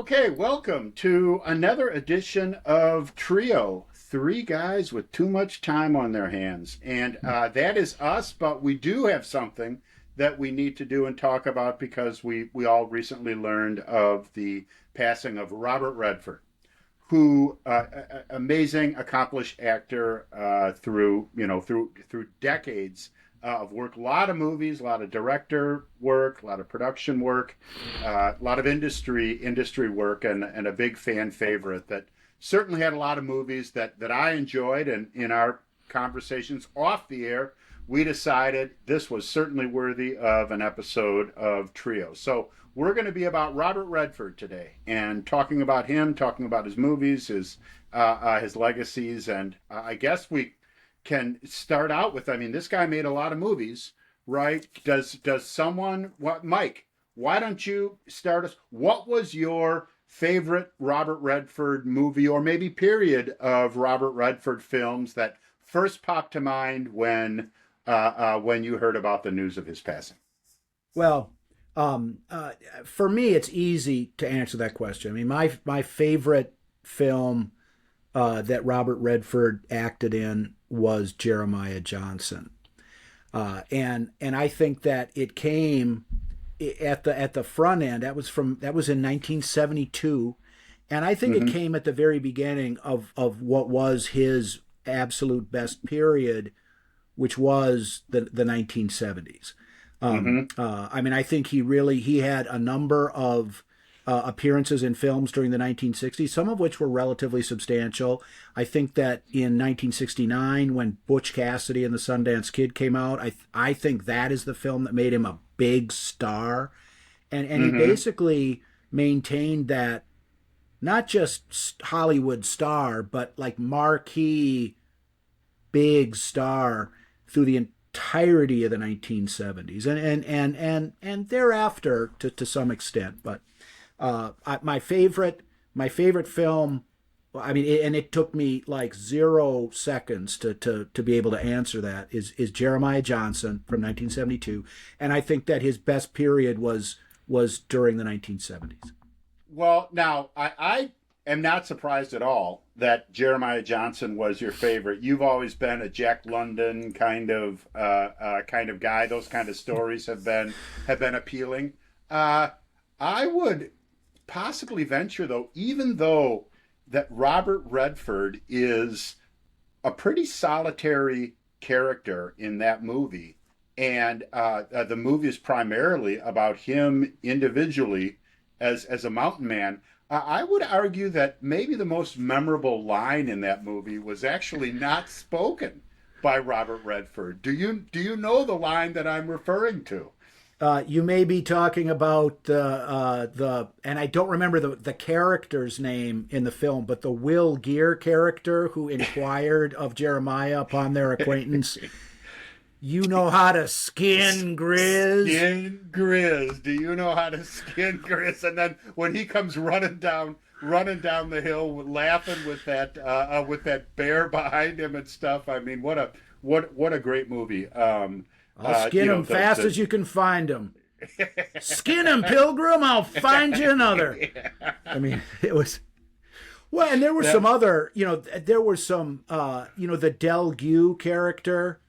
Okay, welcome to another edition of Trio. Three guys with too much time on their hands. And that is us, but we do have something that we need to do and talk about because we all recently learned of the passing of Robert Redford, who amazing, accomplished actor through decades of work. A lot of movies, a lot of director work, a lot of production work, a lot of industry work, and a big fan favorite that certainly had a lot of movies that I enjoyed. And in our conversations off the air, we decided this was certainly worthy of an episode of Trio. So we're going to be about Robert Redford today and talking about him, talking about his movies, his legacies, and I guess we can start out with. I mean, this guy made a lot of movies, right? Does someone what Mike? Why don't you start us? What was your favorite Robert Redford movie, or maybe period of Robert Redford films that first popped to mind when you heard about the news of his passing? Well, for me, it's easy to answer that question. I mean, my favorite film that Robert Redford acted in was Jeremiah Johnson, and I think that it came at the front end. That was in 1972, and I think it came at the very beginning of what was his absolute best period, which was the 1970s. I mean, I think he had a number of appearances in films during the 1960s, some of which were relatively substantial. I think that in 1969, when Butch Cassidy and the Sundance Kid came out, I think that is the film that made him a big star. And he basically maintained that not just Hollywood star, but like marquee big star through the entirety of the 1970s and thereafter to some extent. But my favorite film, I mean, and it took me like 0 seconds to be able to answer that, is Jeremiah Johnson from 1972, and I think that his best period was during the 1970s. Well, now I am not surprised at all that Jeremiah Johnson was your favorite. You've always been a Jack London kind of guy. Those kind of stories have been appealing. I would possibly venture, though, even though that Robert Redford is a pretty solitary character in that movie, and the movie is primarily about him individually as a mountain man. I would argue that maybe the most memorable line in that movie was actually not spoken by Robert Redford. Do you know the line that I'm referring to? You may be talking about and I don't remember the character's name in the film, but the Will Gear character who inquired of Jeremiah upon their acquaintance. You know how to skin Grizz? Skin Grizz. Do you know how to skin Grizz? And then when he comes running down the hill, laughing with that bear behind him and stuff. I mean, what a great movie. I'll skin him fast as you can find him. Skin him, Pilgrim. I'll find you another. I mean, it was. Well, and there were some other, there were some, the Del Gue character.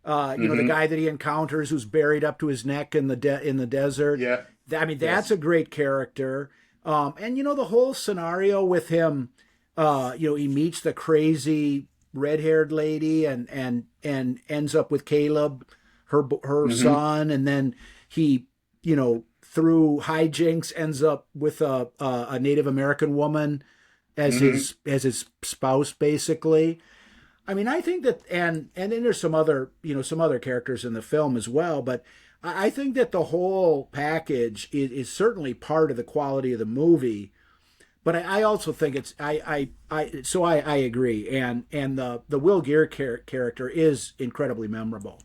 The guy that he encounters who's buried up to his neck in the desert. Yeah. I mean, that's a great character. And the whole scenario with him, he meets the crazy red-haired lady and ends up with Caleb, her son, and then he, through hijinks ends up with a Native American woman as his spouse, basically. I mean, I think that, and then there's some other characters in the film as well, but I think that the whole package is certainly part of the quality of the movie. But I also think it's, I agree, and the Will Gear character is incredibly memorable.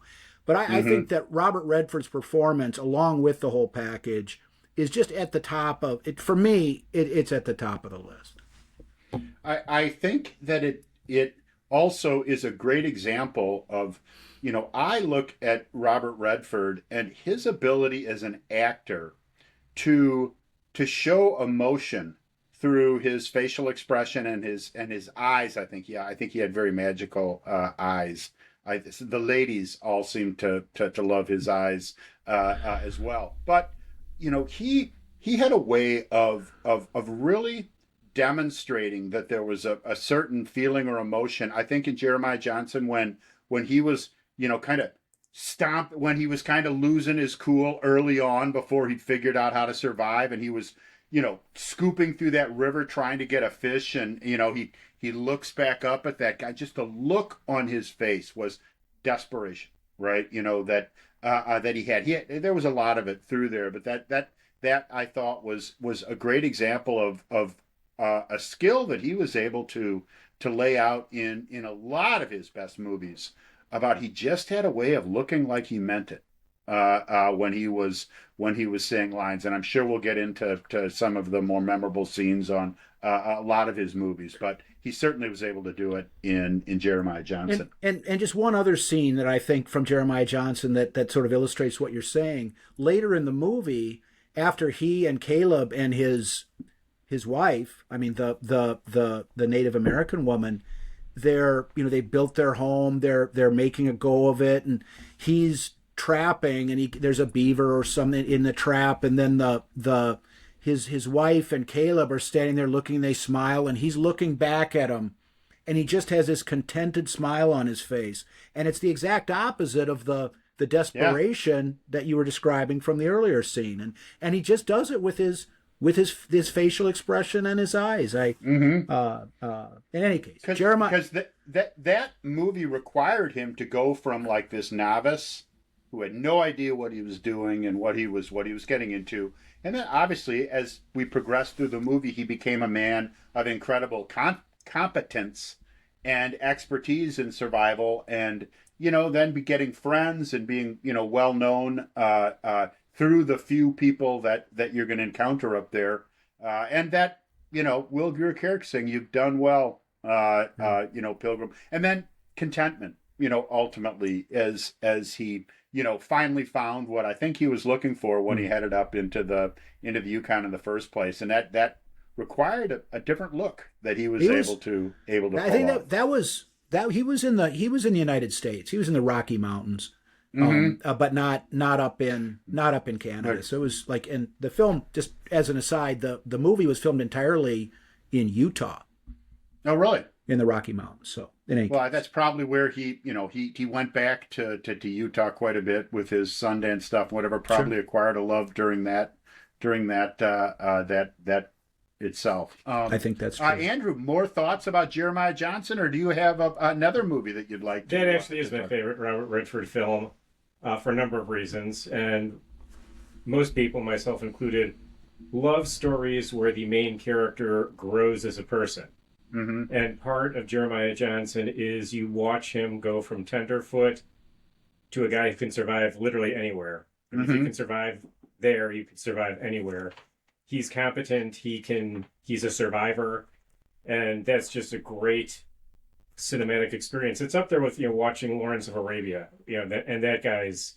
But I think that Robert Redford's performance, along with the whole package, is just at the top of it. For me, it's at the top of the list. I think that it also is a great example of, I look at Robert Redford and his ability as an actor to show emotion through his facial expression and his eyes. I think he had very magical eyes. The ladies all seem to love his eyes as well. But he had a way of really demonstrating that there was a certain feeling or emotion. I think in Jeremiah Johnson, when he was kind of when he was kind of losing his cool early on before he'd figured out how to survive, and he was scooping through that river trying to get a fish, and he looks back up at that guy. Just the look on his face was desperation, right? That he had. There was a lot of it through there, but that I thought was a great example of a skill that he was able to lay out in a lot of his best movies. About he just had a way of looking like he meant it when he was saying lines, and I'm sure we'll get into some of the more memorable scenes on a lot of his movies, but he certainly was able to do it in Jeremiah Johnson. And just one other scene that I think from Jeremiah Johnson that sort of illustrates what you're saying. Later in the movie, after he and Caleb and his wife, I mean the Native American woman, they built their home, they're making a go of it, and he's trapping, and there's a beaver or something in the trap, and then his wife and Caleb are standing there looking, they smile, and he's looking back at him, and he just has this contented smile on his face, and it's the exact opposite of the desperation that you were describing from the earlier scene, and he just does it with his facial expression and his eyes. In any case, Jeremiah, because that movie required him to go from like this novice who had no idea what he was doing and what he was getting into, and then obviously as we progressed through the movie, he became a man of incredible competence and expertise in survival, and then be getting friends and being well known through the few people that you're going to encounter up there, and that Will Greer character saying, "You've done well, Pilgrim," and then contentment, ultimately as he finally found what I think he was looking for when he headed up into the Yukon in the first place, and that required a different look that he was able to. I think that was he was in the United States. He was in the Rocky Mountains. But not up in Canada. Right. So it was like, in the film, just as an aside, the movie was filmed entirely in Utah. Oh, really? In the Rocky Mountains. So that's probably where he went back to Utah quite a bit with his Sundance stuff, whatever. Probably acquired a love during that itself. I think that's true. Andrew, more thoughts about Jeremiah Johnson, or do you have another movie that you'd like to? That actually is my favorite Robert Redford film for a number of reasons, and most people, myself included, love stories where the main character grows as a person. Mm-hmm. And part of Jeremiah Johnson is you watch him go from tenderfoot to a guy who can survive literally anywhere. Mm-hmm. If you can survive there, you can survive anywhere. He's competent, he's a survivor, and that's just a great cinematic experience. It's up there with, watching Lawrence of Arabia, and that guy's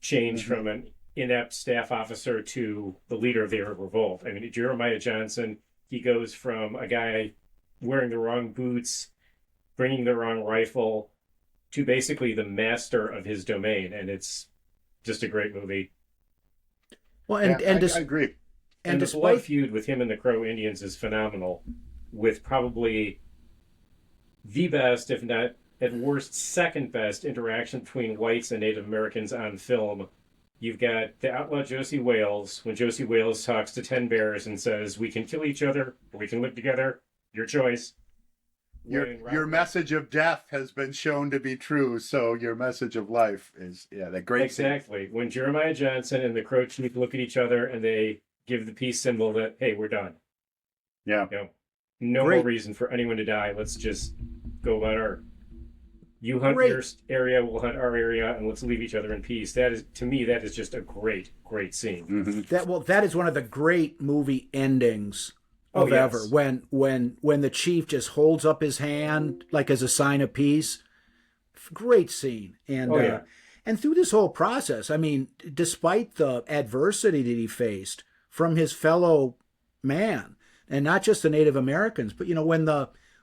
changed from an inept staff officer to the leader of the Arab Revolt. I mean, Jeremiah Johnson, he goes from a guy wearing the wrong boots, bringing the wrong rifle, to basically the master of his domain, and it's just a great movie. Well, I agree. And the blood feud with him and the Crow Indians is phenomenal, with probably the best, if not at worst, second best interaction between whites and Native Americans on film. You've got the outlaw Josie Wales, when Josie Wales talks to 10 bears and says, "We can kill each other, or we can live together, your choice." Your message of death has been shown to be true, so your message of life is, that great Exactly. scene. When Jeremiah Johnson and the Crow Chief look at each other and they give the peace symbol that, hey, we're done. Yeah. No more reason for anyone to die. Let's just go about our... You hunt your area, we'll hunt our area, and let's leave each other in peace. That is, to me, that is just a great, great scene. Mm-hmm. That is one of the great movie endings of ever. When the chief just holds up his hand like as a sign of peace. Great scene. And and through this whole process, I mean, despite the adversity that he faced from his fellow man, and not just the Native Americans, but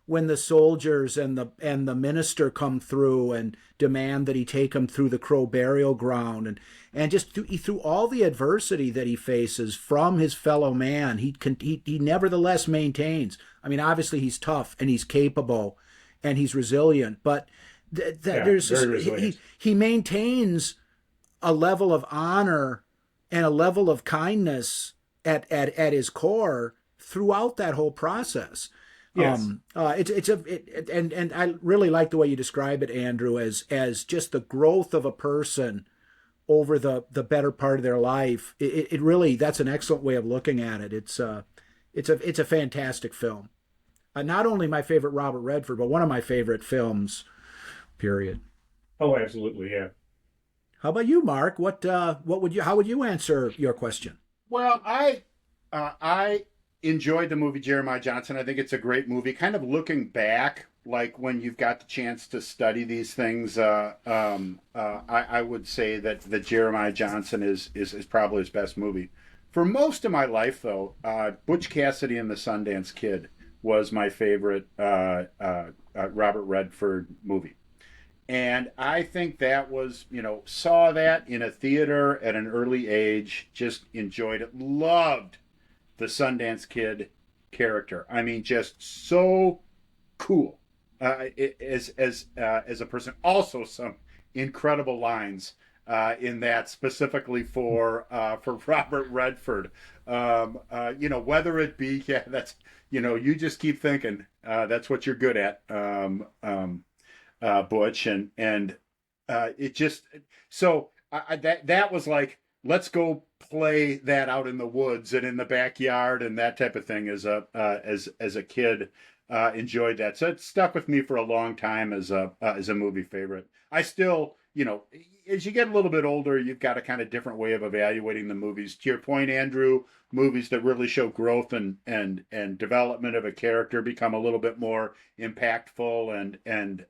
when the soldiers and the minister come through and demand that he take them through the Crow burial ground, and just through all the adversity that he faces from his fellow man, he nevertheless maintains. I mean, obviously he's tough and he's capable and he's resilient, but there's very resilient. he maintains a level of honor and a level of kindness at his core throughout that whole process. Yes. And I really like the way you describe it, Andrew, as just the growth of a person over the better part of their life. It really, that's an excellent way of looking at it. It's a fantastic film. Not only my favorite Robert Redford, but one of my favorite films. Period. Oh, absolutely, yeah. How about you, Mark? How would you answer your question? Well, I enjoyed the movie Jeremiah Johnson. I think it's a great movie. Kind of looking back, like when you've got the chance to study these things, I would say that the Jeremiah Johnson is probably his best movie. For most of my life, though, Butch Cassidy and the Sundance Kid was my favorite Robert Redford movie. And I think that was, saw that in a theater at an early age, just enjoyed it, loved the Sundance Kid character. I mean, just so cool as a person. Also, some incredible lines in that, specifically for Robert Redford. Whether it be, yeah, that's, you just keep thinking that's what you're good at. Butch, and it just, so that was like, let's go play that out in the woods and in the backyard and that type of thing as a kid. Enjoyed that, so it stuck with me for a long time as a movie favorite. I still, as you get a little bit older, you've got a kind of different way of evaluating the movies. To your point, Andrew, movies that really show growth and development of a character become a little bit more impactful and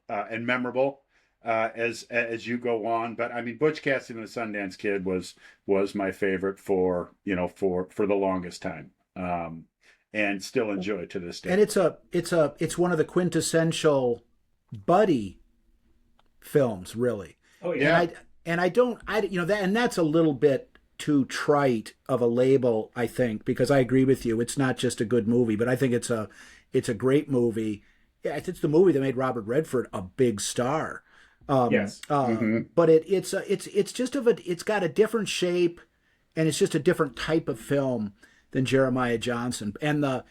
memorable as you go on. But I mean, Butch Cassidy and the Sundance Kid was my favorite for the longest time. And still enjoy it to this day. And it's one of the quintessential buddy films, really. Oh yeah. And that's a little bit too trite of a label, I think, because I agree with you. It's not just a good movie, but I think it's a great movie. Yeah, it's the movie that made Robert Redford a big star. Yes. But it's got a different shape, and it's just a different type of film than Jeremiah Johnson. And the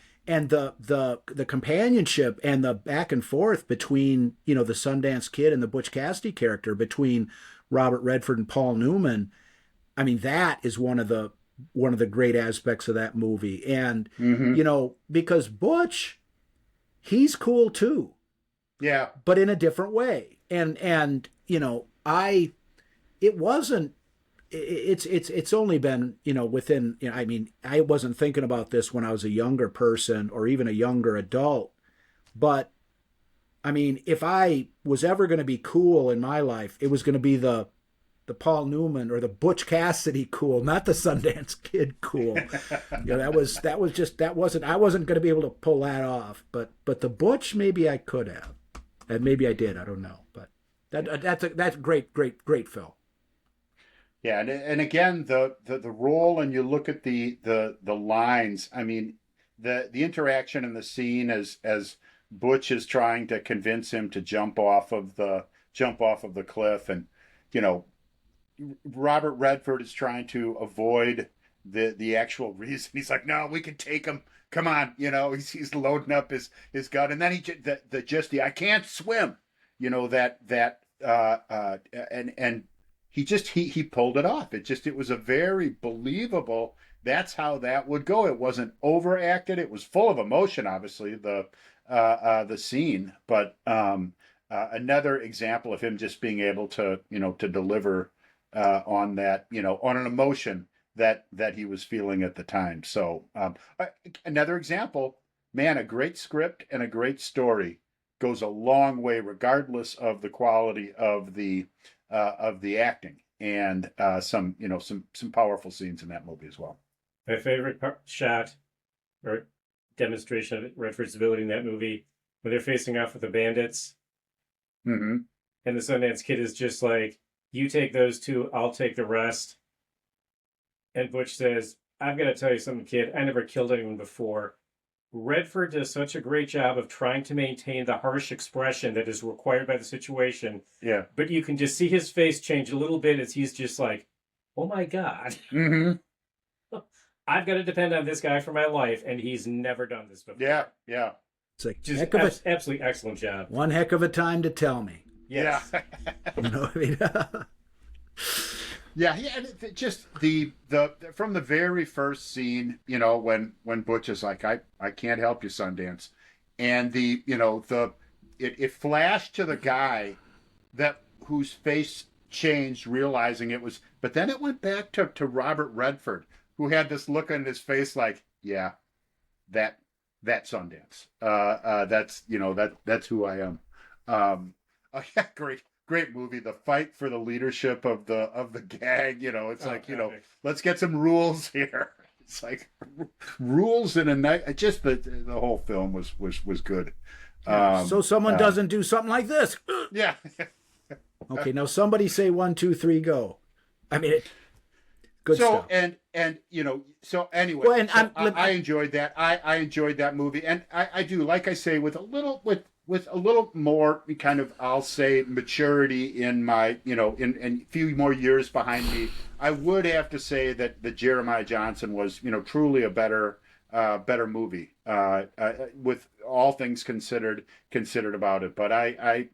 companionship and the back and forth between, the Sundance Kid and the Butch Cassidy character, between Robert Redford and Paul Newman, I mean, that is one of the great aspects of that movie. And because Butch, he's cool too. Yeah. But in a different way. And it's only been, within, I mean, I wasn't thinking about this when I was a younger person or even a younger adult, but I mean, if I was ever going to be cool in my life, it was going to be the Paul Newman or the Butch Cassidy cool, not the Sundance Kid cool. I wasn't going to be able to pull that off, but the Butch, maybe I could have, and maybe I did. I don't know, but that's great film. Yeah, and again, the role, and you look at the lines. I mean, the interaction in the scene as Butch is trying to convince him to jump off of the cliff, and Robert Redford is trying to avoid the actual reason. He's like, no, we can take him. Come on, he's loading up his gun, and then he I can't swim, and he pulled it off. It was a very believable. That's how that would go. It wasn't overacted. It was full of emotion, obviously, the scene, but another example of him just being able to deliver on that, on an emotion that he was feeling at the time. So another example, man, a great script and a great story goes a long way, regardless of the quality of the acting, and some powerful scenes in that movie as well. My favorite shot, or demonstration of Redford's ability in that movie when they're facing off with the bandits. Mm-hmm. And the Sundance Kid is just like, you take those two, I'll take the rest. And Butch says, I've got to tell you something, kid. I never killed anyone before. Redford does such a great job of trying to maintain the harsh expression that is required by the situation. Yeah. But you can just see his face change a little bit as he's just like, oh my God. Mm-hmm. I've got to depend on this guy for my life, and he's never done this before. Yeah, yeah. It's like Just absolutely excellent job. one heck of a time to tell me. Yes. Yeah. You know what I mean? Yeah, just the from the very first scene, you know, when Butch is like, I can't help you, Sundance, and it flashed to the guy whose face changed, realizing it was, but then it went back to Robert Redford, who had this look on his face like, yeah, that's Sundance. That's who I am. Oh yeah, great movie. The fight for the leadership of the gang. You know, it's like, let's get some rules here. It's like rules in a night. Just the whole film was good. So someone doesn't do something like this. Yeah. Okay, now somebody say 1, 2, 3, go. I mean, good so, stuff. And so anyway, Well, and I enjoyed that. I enjoyed that movie, and I do, like I say, with a little more kind of, I'll say, maturity in my, in a few more years behind me, I would have to say that Jeremiah Johnson was, truly a better movie, with all things considered about it. But I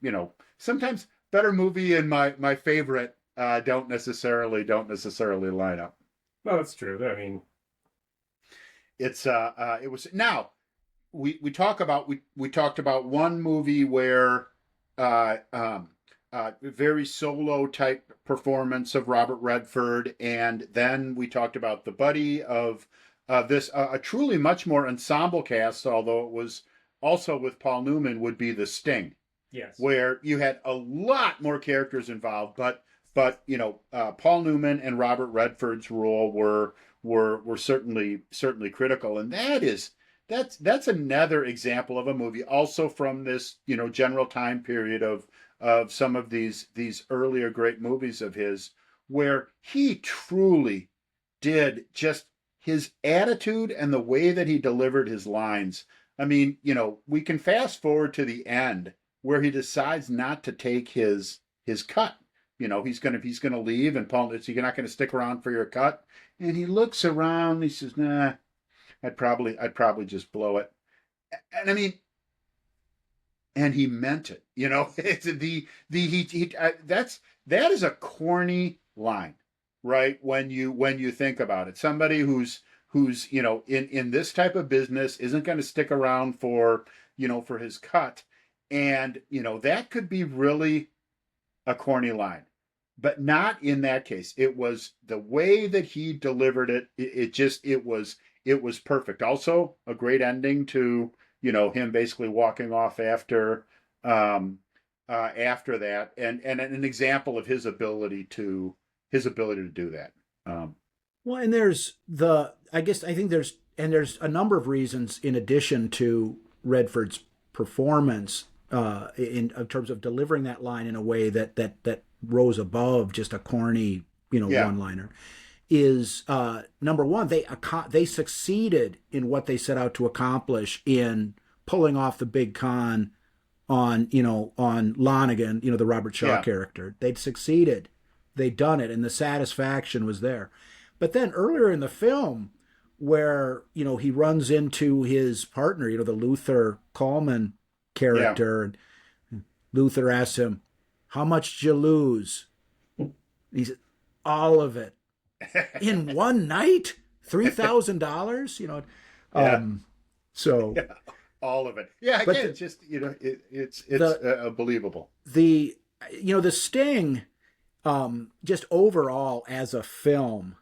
sometimes better movie and my favorite don't necessarily line up. Well, that's true. I mean, it was now. We talked about one movie where very solo type performance of Robert Redford, and then we talked about the buddy of this a truly much more ensemble cast, although it was also with Paul Newman, would be The Sting. yes. Where you had a lot more characters involved, but Paul Newman and Robert Redford's role were certainly critical, and that's another example of a movie also from this general time period of some of these earlier great movies of his, where he truly did, just his attitude and the way that he delivered his lines. I mean, we can fast forward to the end where he decides not to take his cut. He's gonna leave, and Paul, so you're not gonna stick around for your cut. And he looks around and he says, nah, I'd probably just blow it. And I mean, and he meant it. It's that is a corny line, right? When you think about it, somebody who's in this type of business isn't going to stick around for his cut, and that could be really a corny line, but not in that case. It was the way that he delivered it. It was perfect. Also, a great ending to him basically walking off after that, and an example of his ability to do that. Well, and there's a number of reasons in addition to Redford's performance in terms of delivering that line in a way that rose above just a corny one-liner. Is number one, they succeeded in what they set out to accomplish in pulling off the big con on Lonigan, the Robert Shaw character. They'd succeeded, they'd done it, and the satisfaction was there. But then earlier in the film, where he runs into his partner, the Luther Coleman character, and Luther asks him, "How much did you lose?" He said, "All of it." In one night, $3,000. So all of it. Yeah, again, it's just it's believable. The Sting, just overall as a film,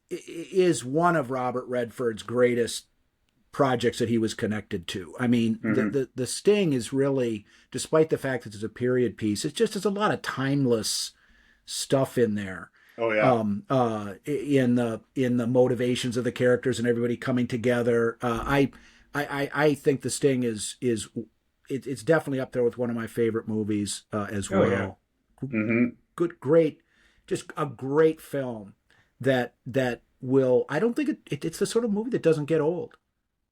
is one of Robert Redford's greatest projects that he was connected to. I mean, the Sting is really, despite the fact that it's a period piece, there's a lot of timeless stuff in there. Oh yeah. In the motivations of the characters and everybody coming together. I think The Sting it's definitely up there with one of my favorite movies as Oh yeah. well. Good, great, just a great film that will. I don't think it's the sort of movie that doesn't get old.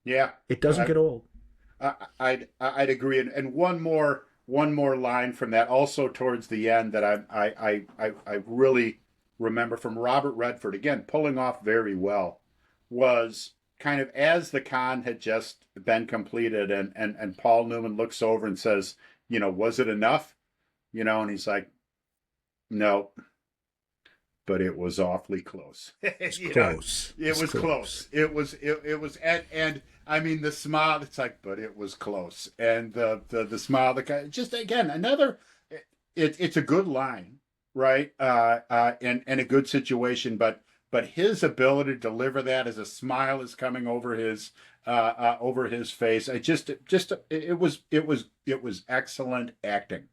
Yeah. It doesn't get old. I'd agree. And one more line from that, also towards the end, that I really remember from Robert Redford, again pulling off very well, was kind of as the con had just been completed, and Paul Newman looks over and says, was it enough? And he's like, no, but it was awfully close. It's close. It was close. It was, and I mean the smile. It's like, but it was close, and the smile. The guy, just again another. It's a good line, right? And a good situation, but his ability to deliver that as a smile is coming over his face. It was excellent acting,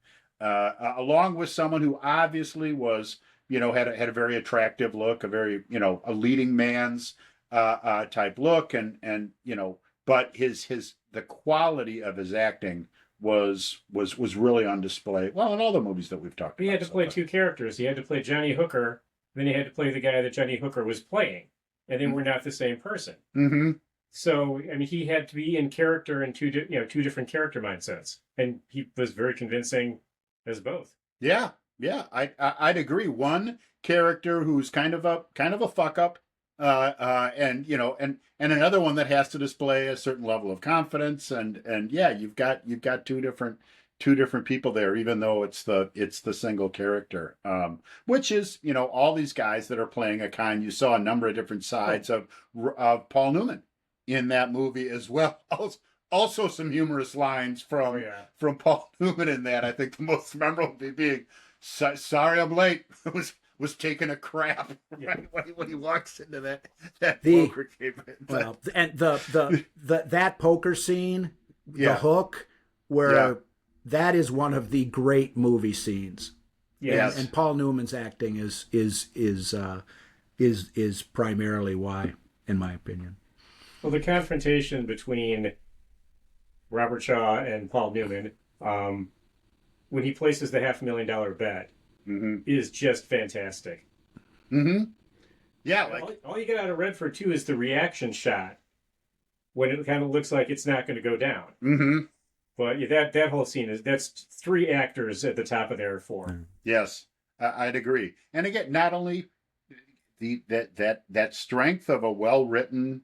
along with someone who obviously was, had a very attractive look, a very, a leading man's type look, and but the quality of his acting was really on display. Well, in all the movies that we've talked about. He had to play two characters. He had to play Johnny Hooker, then he had to play the guy that Johnny Hooker was playing, and they were not the same person. Mm-hmm. So, I mean, he had to be in character in two different character mindsets, and he was very convincing as both. Yeah, I'd agree. One character who's kind of a fuck up, and another one that has to display a certain level of confidence, and yeah, you've got two different people there, even though it's the single character, which is, all these guys that are playing a kind. You saw a number of different sides of Paul Newman in that movie as well. Also some humorous lines from Paul Newman in that. I think the most memorable being, "Sorry I'm late." was taking a crap right when he walks into that poker game. Well, and that poker scene, the hook, where. Yeah. That is one of the great movie scenes. Yes. And Paul Newman's acting is primarily why, in my opinion. Well, the confrontation between Robert Shaw and Paul Newman, when he places the $500,000 bet, is just fantastic. Mm-hmm. Yeah, all you get out of Redford too is the reaction shot when it kind of looks like it's not going to go down. Mm-hmm. But that whole scene that's three actors at the top of their four. Yes, I'd agree. And again, not only that strength of a well-written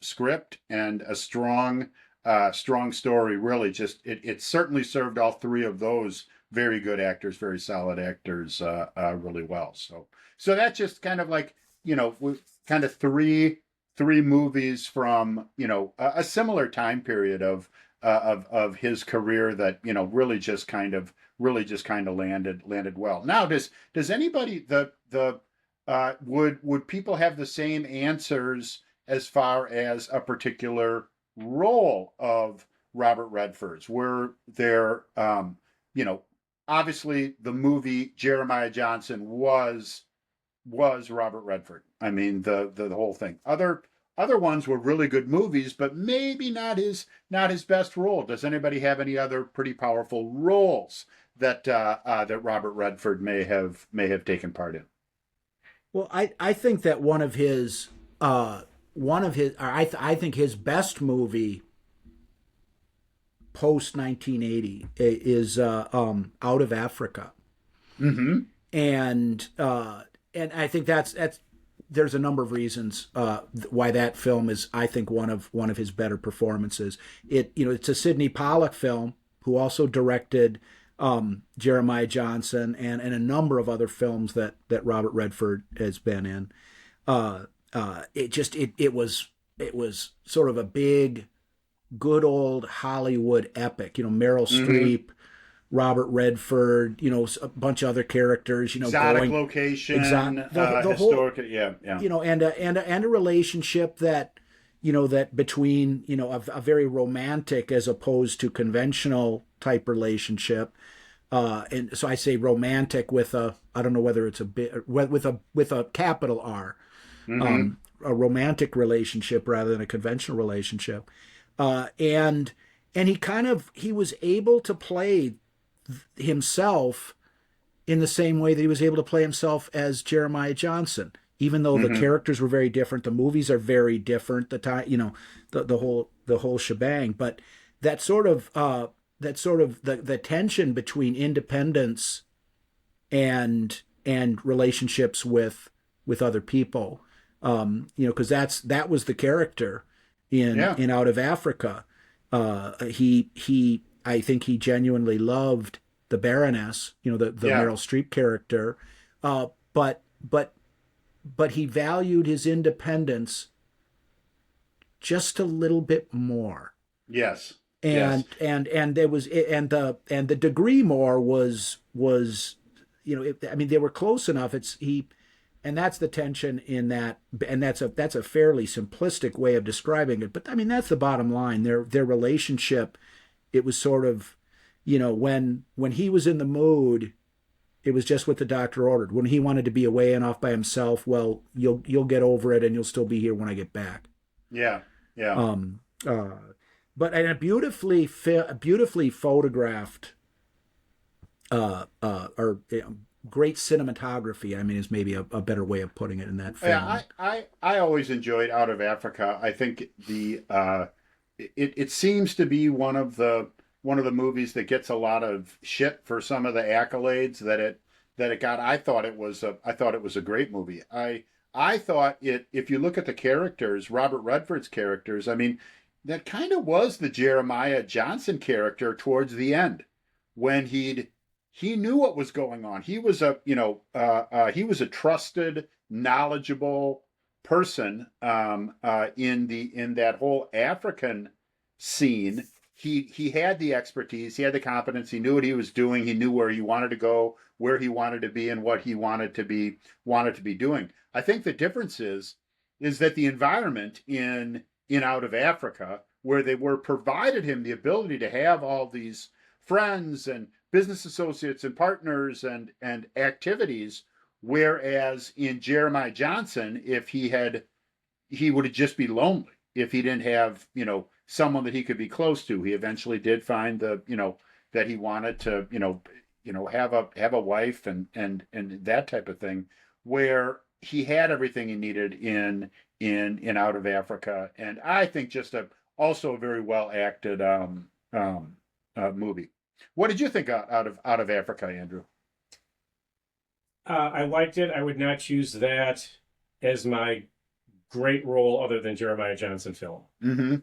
script and a strong story, really just it certainly served all three of those very good actors, very solid actors, really well. So that's just kind of like, kind of three movies from, a similar time period of his career that, really just kind of landed well. Now, does anybody would people have the same answers as far as a particular role of Robert Redford's? Were there, obviously the movie Jeremiah Johnson was Robert Redford. I mean, the whole thing. Other ones were really good movies, but maybe not his best role. Does anybody have any other pretty powerful roles that Robert Redford may have taken part in? Well, I think that I think his best movie post 1980 is Out of Africa. Mm-hmm. And I think that's there's a number of reasons why that film is, I think, one of his better performances. It's a Sidney Pollack film, who also directed Jeremiah Johnson and a number of other films that Robert Redford has been in. It was sort of a big, good old Hollywood epic. Meryl Streep, Robert Redford, a bunch of other characters, exotic location, the historic, whole, and a relationship that, that between, a very romantic as opposed to conventional type relationship, And so I say romantic with a, I don't know whether it's a bit with a capital R, Mm-hmm. a romantic relationship rather than a conventional relationship. And he was able to play himself in the same way that he was able to play himself as Jeremiah Johnson. Even though the Mm-hmm. characters were very different, the movies are very different. The time, the whole shebang. But that sort of the tension between independence and relationships with other people, because that was the character Yeah. in Out of Africa. He I think he genuinely loved the Baroness, the Yeah. Meryl Streep character, but he valued his independence just a little bit more. Yes. Yes. And there was the degree more was I mean they were close enough. And that's the tension in that, and that's a fairly simplistic way of describing it, but I mean that's the bottom line. Their relationship, it was sort of, when he was in the mood, it was just what the doctor ordered. When he wanted to be away and off by himself, well, you'll get over it and you'll still be here when I get back. Yeah. Yeah. Um, but and a beautifully photographed, or great cinematography. I mean, is maybe a better way of putting it in that film. Yeah, I always enjoyed Out of Africa. I think it seems to be one of the movies that gets a lot of shit for some of the accolades that it got. I thought it was a great movie. I thought it, if you look at the characters, Robert Redford's characters, I mean, that kind of was the Jeremiah Johnson character towards the end, when he knew what was going on. He was he was a trusted, knowledgeable person, in that whole African scene. He had the expertise, he had the competence, he knew what he was doing, he knew where he wanted to go, where he wanted to be, and what he wanted to be doing. I think the difference is that the environment in Out of Africa, where they were provided him the ability to have all these friends and business associates and partners and activities, whereas in Jeremiah Johnson, if he would just be lonely if he didn't have someone that he could be close to. He eventually did find that he wanted to have a wife and that type of thing, where he had everything he needed in Out of Africa. And I think just also a very well acted movie. What did you think Out of Africa, Andrew? I liked it. I would not choose that as my great role other than Jeremiah Johnson film. Mm-hmm.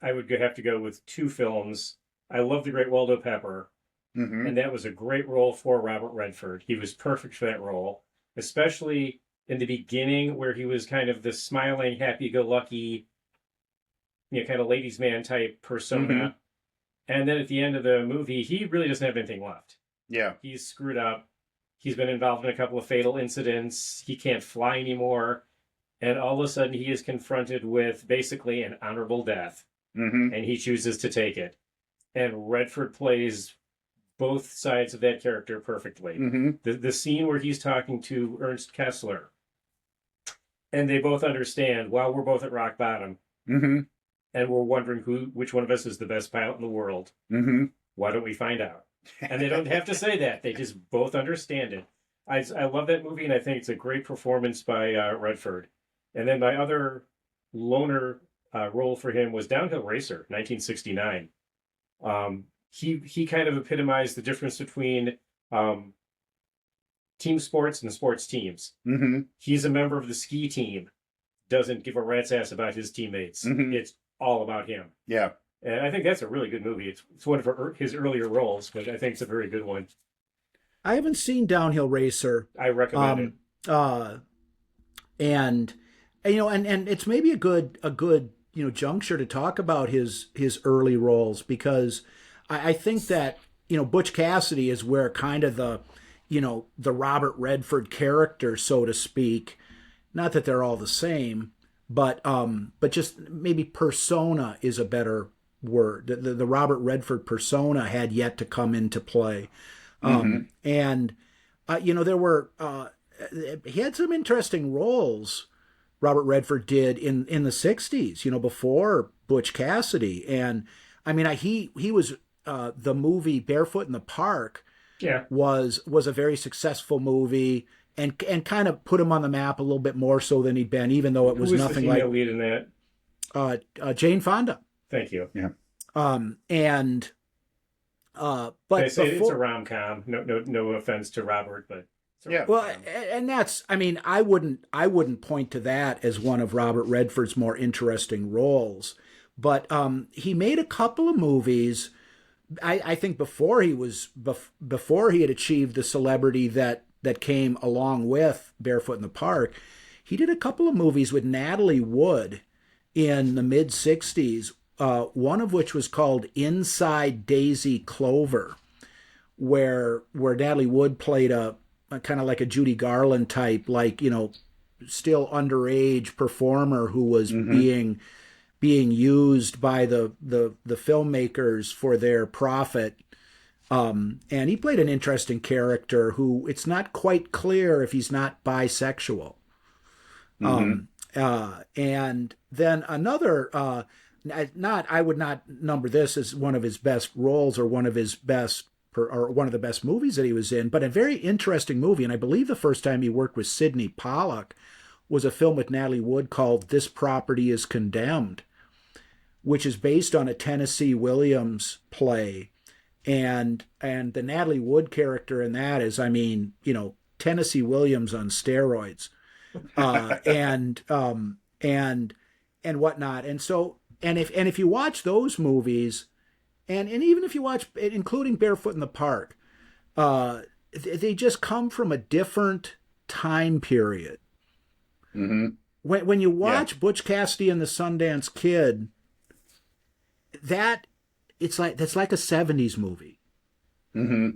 I would have to go with two films. I love The Great Waldo Pepper, Mm-hmm. and that was a great role for Robert Redford. He was perfect for that role, especially in the beginning where he was kind of the smiling, happy-go-lucky, kind of ladies' man type persona. Mm-hmm. And then at the end of the movie, he really doesn't have anything left. Yeah. He's screwed up. He's been involved in a couple of fatal incidents. He can't fly anymore. And all of a sudden, he is confronted with basically an honorable death. Mm-hmm. And he chooses to take it. And Redford plays both sides of that character perfectly. Mm-hmm. The scene where he's talking to Ernst Kessler, and they both understand, while we're both at rock bottom, Mm-hmm. and we're wondering which one of us is the best pilot in the world. Mm-hmm. Why don't we find out? And they don't have to say that. They just both understand it. I love that movie, and I think it's a great performance by Redford. And then my other loner role for him was Downhill Racer, 1969. He kind of epitomized the difference between team sports and sports teams. Mm-hmm. He's a member of the ski team, doesn't give a rat's ass about his teammates. Mm-hmm. It's all about him. Yeah. And I think that's a really good movie. It's one of his earlier roles, but I think it's a very good one. I haven't seen Downhill Racer. I recommend it. And it's maybe a good juncture to talk about his early roles, because I think that Butch Cassidy is where kind of the Robert Redford character, so to speak, not that they're all the same, but just maybe persona is a better word. The Robert Redford persona had yet to come into play. And there were he had some interesting roles. Robert Redford did in the '60s, before Butch Cassidy, and I mean, he was the movie Barefoot in the Park. Yeah. Was a very successful movie and kind of put him on the map a little bit more so than he'd been, even though it was nothing the like lead in that. Jane Fonda. Thank you. Yeah. But I say it's a rom-com. No offense to Robert, but yeah. Well, and that's, I mean, I wouldn't point to that as one of Robert Redford's more interesting roles, but he made a couple of movies. I think before he had achieved the celebrity that came along with Barefoot in the Park, he did a couple of movies with Natalie Wood in the mid '60s. One of which was called Inside Daisy Clover, where Natalie Wood played a kind of like a Judy Garland type, like, still underage performer who was being used by the filmmakers for their profit. And he played an interesting character who it's not quite clear if he's not bisexual. And then another, I would not number this as one of his best roles or one of the best movies that he was in, but a very interesting movie. And I believe the first time he worked with Sidney Pollack was a film with Natalie Wood called This Property is Condemned, which is based on a Tennessee Williams play. And the Natalie Wood character in that is, I mean, Tennessee Williams on steroids, and whatnot. And so, and if you watch those movies, and even if you watch, including Barefoot in the Park, they just come from a different time period. When you watch Butch Cassidy and the Sundance Kid, that's like a '70s movie. More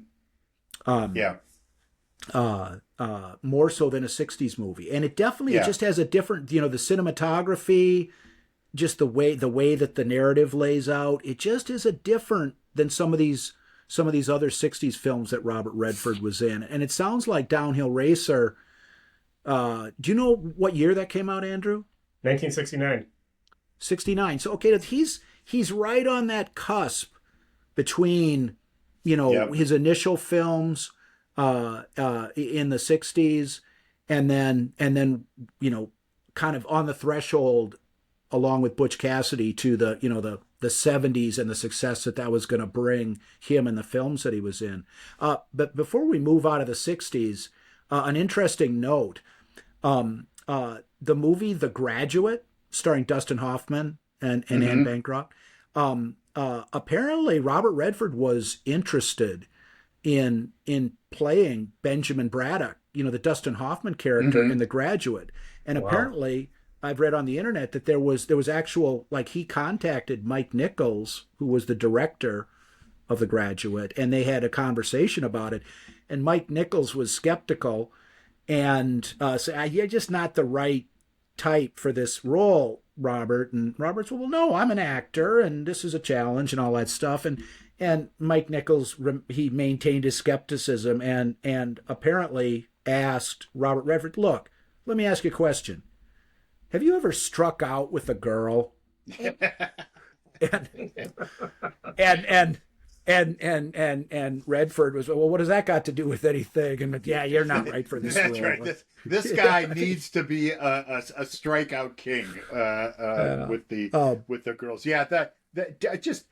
so than a '60s movie, and it definitely just has a different, the cinematography, just the way that the narrative lays out. It just is a different than some of these other '60s films that Robert Redford was in. And it sounds like Downhill Racer. Do you know what year that came out, Andrew? 1969. 69. So okay, he's right on that cusp between his initial films in the '60s and then kind of on the threshold along with Butch Cassidy to the '70s and the success that was going to bring him and the films that he was in. But before we move out of the '60s, an interesting note: the movie The Graduate, starring Dustin Hoffman and Anne Bancroft. Apparently, Robert Redford was interested in playing Benjamin Braddock, the Dustin Hoffman character in The Graduate, and apparently, I've read on the internet that there was actual, like, he contacted Mike Nichols, who was the director of The Graduate, and they had a conversation about it, and Mike Nichols was skeptical and said, "You're just not the right type for this role, Robert." And Robert's, "Well, no, I'm an actor, and this is a challenge," and all that stuff. And Mike Nichols, he maintained his skepticism and apparently asked Robert Redford, "Look, let me ask you a question. Have you ever struck out with a girl?" And Redford was, "Well, what does that got to do with anything?" And yeah, you're not right for this role. That's right. This guy needs to be a strikeout king with the girls. Yeah, that just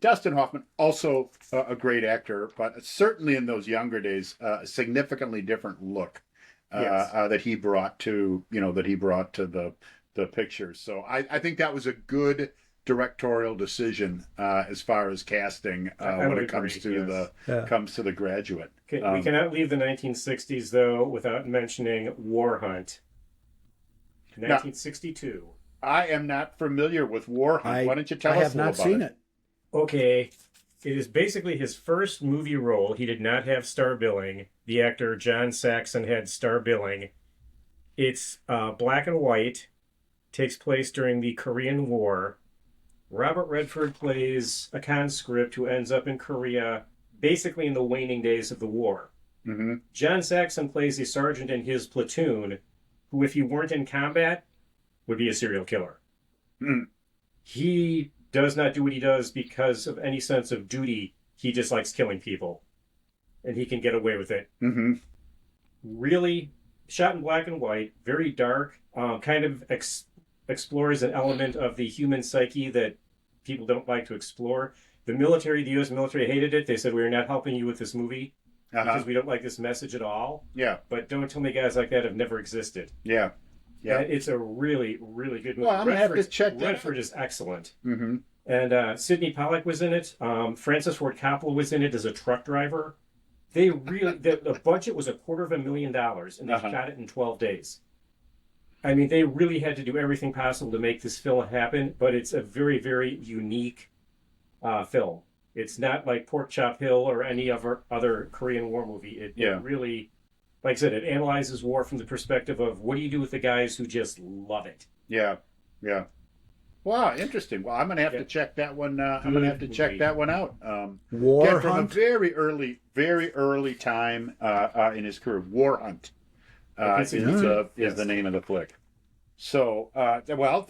Dustin Hoffman, also a great actor, but certainly in those younger days, a significantly different look that he brought to the pictures. So I think that was a good directorial decision as far as casting when it comes to the Graduate. Okay, we cannot leave the 1960s though without mentioning War Hunt. 1962. Now, I am not familiar with War Hunt. Why don't you tell us a little about it? I have not seen it. Okay, it is basically his first movie role. He did not have star billing. The actor John Saxon had star billing. It's black and white. Takes place during the Korean War. Robert Redford plays a conscript who ends up in Korea basically in the waning days of the war. Mm-hmm. John Saxon plays a sergeant in his platoon who, if he weren't in combat, would be a serial killer. Mm. He does not do what he does because of any sense of duty. He just likes killing people, and he can get away with it. Mm-hmm. Really shot in black and white, very dark, kind of explores an element of the human psyche that people don't like to explore. The U.S. military hated it. They said, we're not helping you with this movie because we don't like this message at all. Yeah. But don't tell me guys like that have never existed. Yeah. Yeah. And it's a really, really good movie. Well, I'm going to have to check that Redford is excellent. Mm-hmm. And Sidney Pollack was in it. Francis Ford Coppola was in it as a truck driver. They really, the budget was $250,000, and they shot it in 12 days. I mean, they really had to do everything possible to make this film happen, but it's a very, very unique film. It's not like Pork Chop Hill or any other Korean War movie. It really, like I said, it analyzes war from the perspective of what do you do with the guys who just love it. Yeah, yeah. Wow, interesting. Well, I'm going to have to check that one. I'm going to have to check that one out. War again, from Hunt? a very early time in his career. War Hunt is the name of the flick. So, well,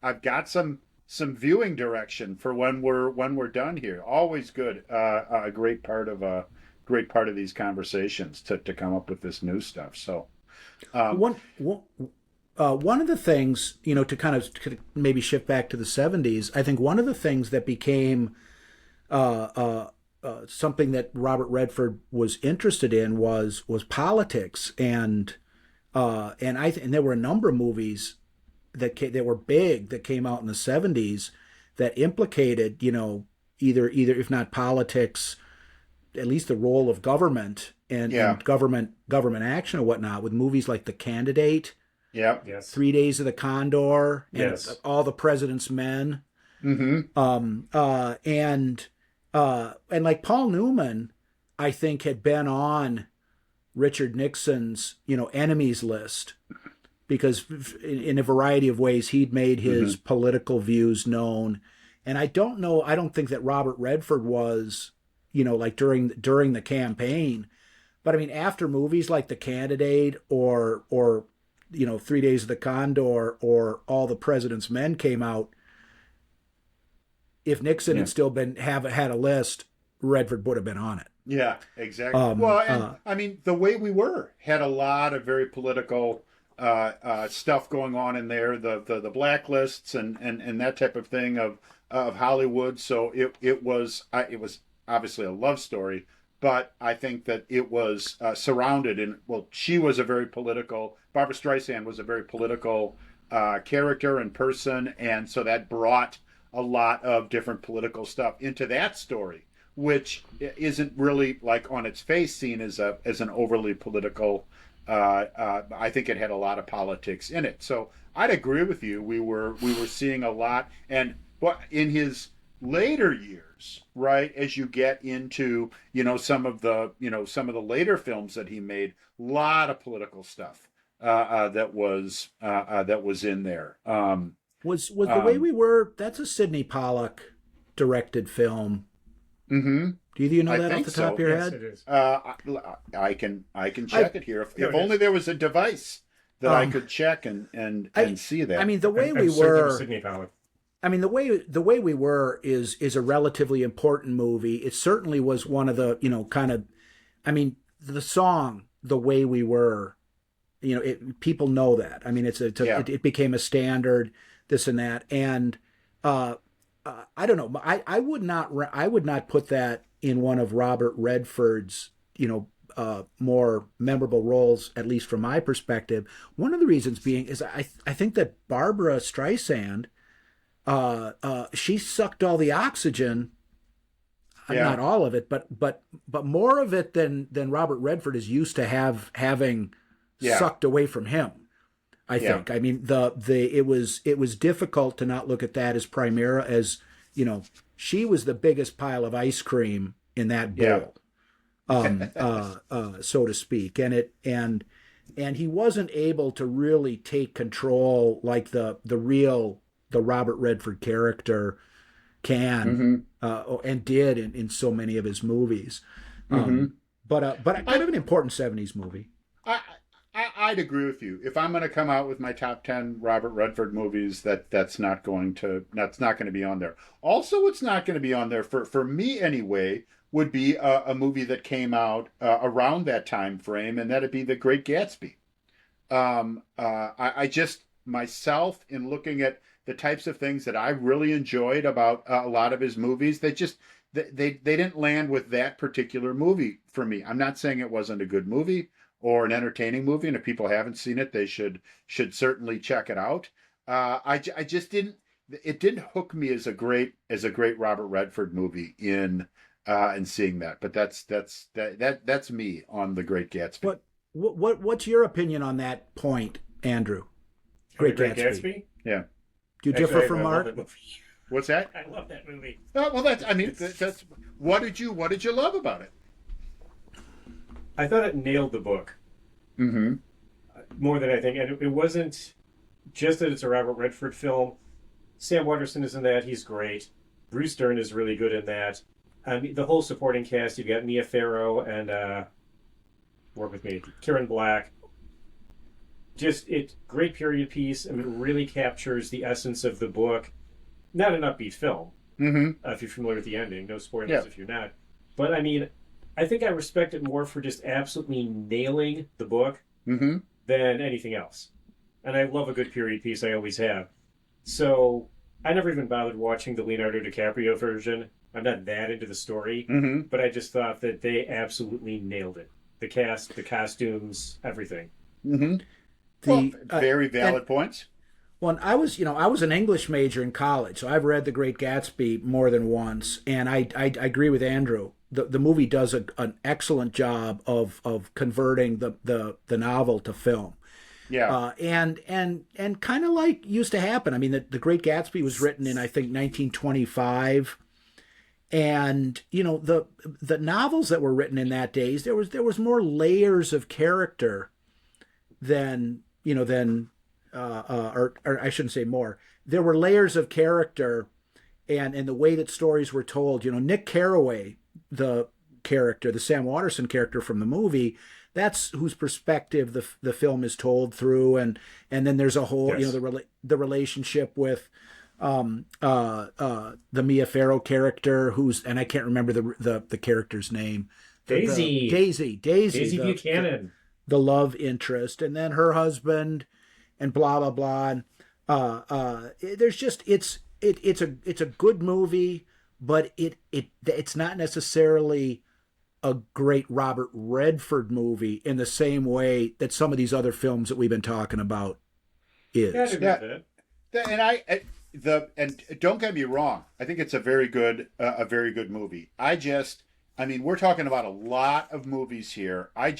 I've got some viewing direction for when we're done here. Always good. A great part of these conversations to come up with this new stuff. So, one of the things, to kind of maybe shift back to the 70s, I think one of the things that became something that Robert Redford was interested in was politics, and there were a number of movies that were big that came out in the 70s that implicated, either if not politics, at least the role of government and government action or whatnot, with movies like The Candidate. Yeah. Yes. 3 Days of the Condor, and Yes. All the President's Men. Mm-hmm. And like Paul Newman, I think had been on Richard Nixon's, enemies list, because in a variety of ways he'd made his political views known. And I don't think that Robert Redford was, like during the campaign, but I mean, after movies like The Candidate or 3 Days of the Condor or All the President's Men came out, if Nixon had still had a list, Redford would have been on it. Yeah, exactly. I mean, The Way We Were had a lot of very political stuff going on in there, the blacklists and that type of thing of Hollywood. So it was obviously a love story, but I think that it was surrounded in, she was a very political, Barbra Streisand was a very political character and person, and so that brought a lot of different political stuff into that story, which isn't really, like, on its face seen as an overly political. I think it had a lot of politics in it. So I'd agree with you. We were seeing a lot, and in his later years, right, as you get into some of the later films that he made, a lot of political stuff that was in there. Was The Way We Were? That's a Sidney Pollack directed film. Mm-hmm. Do you know that off the top of your Yes, head? it is. I can check it here. If only there was a device that I could check and see that. I mean, The Way I'm We certain it was Were. Sidney Pollack. I mean, the way we were is a relatively important movie. It certainly was one of the the song "The Way We Were," people know that. I mean, it became a standard, this and that, and I don't know. I would not put that in one of Robert Redford's more memorable roles, at least from my perspective. One of the reasons being is I think that Barbra Streisand. She sucked all the oxygen, not all of it, but more of it than Robert Redford is used to having sucked away from him. I think. I mean, it was difficult to not look at that as Primera, as she was the biggest pile of ice cream in that bowl, so to speak, and he wasn't able to really take control like the Robert Redford character, can and did in so many of his movies. But kind of an important 70s movie. I'd agree with you. If I'm going to come out with my top 10 Robert Redford movies, that's not going to be on there. Also, what's not going to be on there for me anyway would be a movie that came out around that time frame, and that'd be The Great Gatsby. I just myself, in looking at the types of things that I really enjoyed about a lot of his movies, they didn't land with that particular movie for me. I'm not saying it wasn't a good movie or an entertaining movie, and if people haven't seen it, they should certainly check it out. I just didn't. It didn't hook me as a great Robert Redford movie in seeing that. But that's me on The Great Gatsby. What's your opinion on that point, Andrew? Great Gatsby. Yeah. Do you differ from Mark? What's that? I love that movie. Oh, well, that's what did you love about it? I thought it nailed the book. More than anything. And it wasn't just that it's a Robert Redford film. Sam Waterston is in that. He's great. Bruce Dern is really good in that. I mean, the whole supporting cast, you've got Mia Farrow and, work with me, Karen Black. Just, great period piece. I mean, it really captures the essence of the book. Not an upbeat film. If you're familiar with the ending. No spoilers if you're not. But, I mean, I think I respect it more for just absolutely nailing the book than anything else. And I love a good period piece. I always have. So I never even bothered watching the Leonardo DiCaprio version. I'm not that into the story. But I just thought that they absolutely nailed it. The cast, the costumes, everything. Very valid points. Well, I was an English major in college, so I've read The Great Gatsby more than once, and I agree with Andrew. The movie does an excellent job of converting the novel to film. Yeah. And kind of like used to happen. I mean, the Great Gatsby was written in, I think, 1925. And, the novels that were written in that days, there was more layers of character than or I shouldn't say more. There were layers of character and the way that stories were told. Nick Carraway, the character, the Sam Waterston character from the movie, that's whose perspective the film is told through, and then there's a whole the relationship with the Mia Farrow character, and I can't remember the character's name. Daisy Buchanan, the love interest, and then her husband, and blah blah blah. And there's just it's a good movie, but it's not necessarily a great Robert Redford movie in the same way that some of these other films that we've been talking about is. And don't get me wrong, I think it's a very good movie. I mean, we're talking about a lot of movies here. I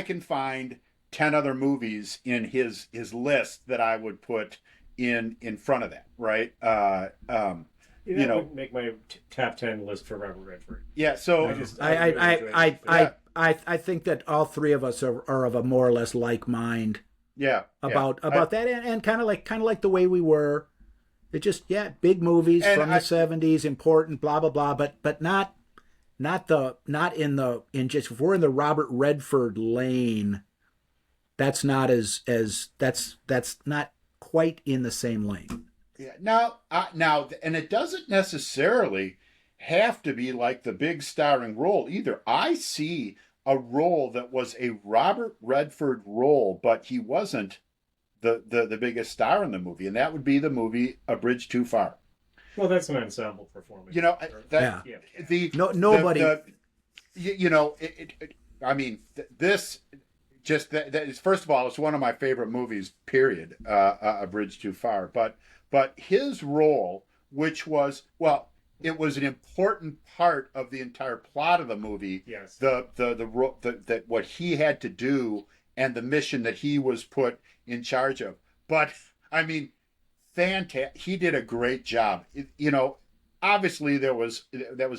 can find 10 other movies in his list that I would put in front of that, right? Would make my top 10 list for Robert Redford. Yeah, so I think that all three of us are of a more or less like mind. Yeah. About that, and kind of like the way we were. It just big movies from the 70s, important, blah blah blah, but not just if we're in the Robert Redford lane, that's not that's not quite in the same lane. Yeah. Now, and it doesn't necessarily have to be like the big starring role either. I see a role that was a Robert Redford role, but he wasn't the biggest star in the movie, and that would be the movie A Bridge Too Far. Well, that's an ensemble performance. That is, first of all, it's one of my favorite movies, period, A Bridge Too Far. But his role, which was, it was an important part of the entire plot of the movie. Yes. The what he had to do and the mission that he was put in charge of. But I mean, fantastic. He did a great job. Obviously that was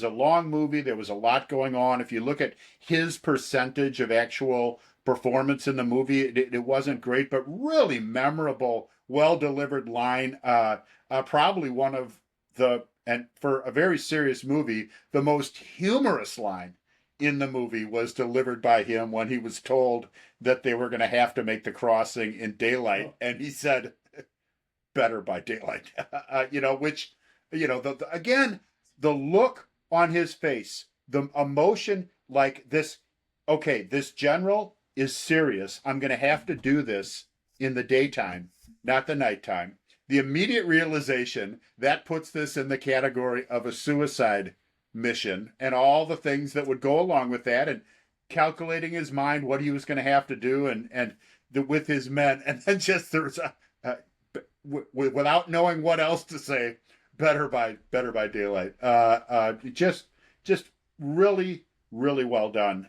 a long movie. There was a lot going on. If you look at his percentage of actual performance in the movie, it wasn't great, but really memorable, well-delivered line. Probably one of the And for a very serious movie, the most humorous line in the movie was delivered by him when he was told that they were going to have to make the crossing in daylight. And he said, better by daylight. Which, again, the look on his face, the emotion, like this, okay, this general is serious. I'm going to have to do this in the daytime, not the nighttime. The immediate realization that puts this in the category of a suicide mission and all the things that would go along with that, and calculating his mind what he was going to have to do with his men, and then just there's without knowing what else to say, better by daylight. Just really well done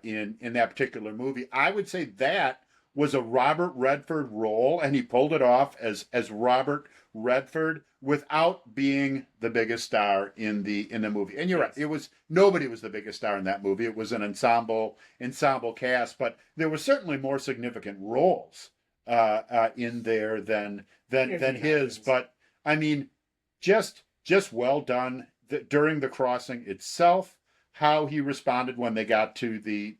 in that particular movie. I would say that was a Robert Redford role, and he pulled it off as Robert Redford without being the biggest star in the movie. And you're right, nobody was the biggest star in that movie. It was an ensemble cast, but there were certainly more significant roles in there than his. But I mean, just well done during the crossing itself. How he responded when they got to the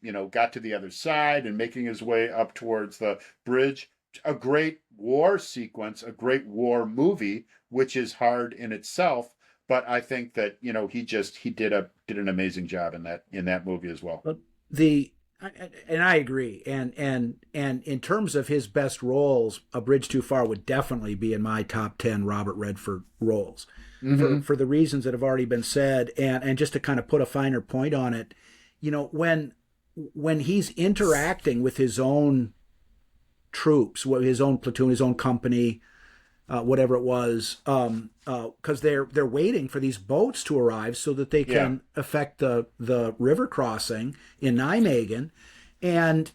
other side and making his way up towards the bridge. A great war sequence, a great war movie, which is hard in itself. But I think that he did an amazing job in that movie as well. And I agree. And in terms of his best roles, A Bridge Too Far would definitely be in my top 10 Robert Redford roles. Mm-hmm. For the reasons that have already been said, and just to kind of put a finer point on it, when he's interacting with his own troops, his own platoon, his own company, whatever it was, because they're waiting for these boats to arrive so that they can effect the river crossing in Nijmegen, and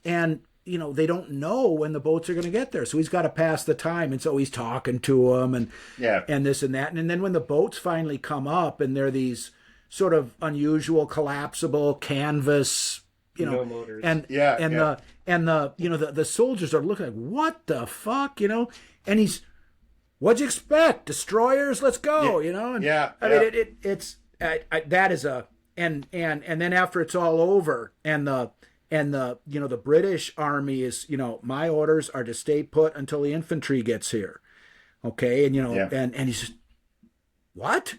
they don't know when the boats are going to get there, so he's got to pass the time, and so he's talking to them and this and that, and then when the boats finally come up, and they're these sort of unusual collapsible canvas, no motors. The soldiers are looking like, what the fuck, and he's, what'd you expect? Destroyers, let's go, and I mean it's that is and then after it's all over, and the British army is, my orders are to stay put until the infantry gets here. Okay. And, and he's just, what?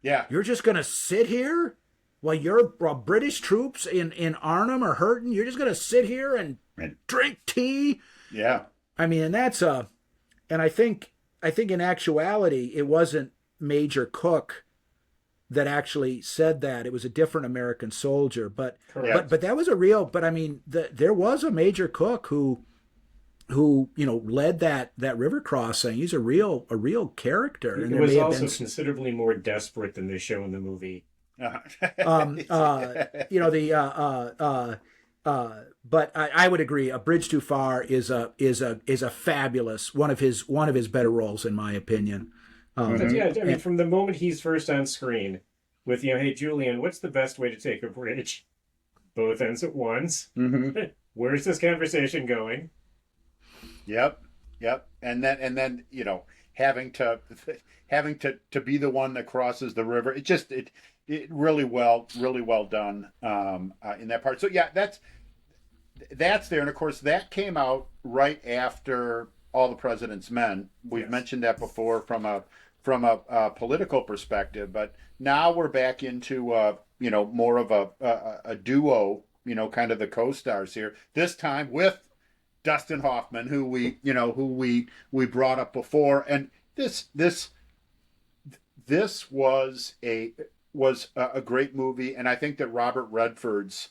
Yeah. You're just going to sit here while your British troops in Arnhem are hurting? You're just going to sit here and drink tea? Yeah. I mean, and that's and I think in actuality, it wasn't Major Cook that actually said that. It was a different American soldier, but that was a real. But I mean, there was a Major Cook who led that river crossing. He's a real character. It was also considerably more desperate than they show in the movie. But I would agree. A Bridge Too Far is a fabulous one of his better roles, in my opinion. I mean, from the moment he's first on screen with, hey, Julian, what's the best way to take a bridge? Both ends at once. Mm-hmm. Where's this conversation going? Yep. And then having to be the one that crosses the river. It really well done in that part. So yeah, that's there, and of course that came out right after All the President's Men. We've mentioned that before from a political perspective, but now we're back into more of a duo, kind of the co-stars here. This time with Dustin Hoffman, who we brought up before, and this was a great movie, and I think that Robert Redford's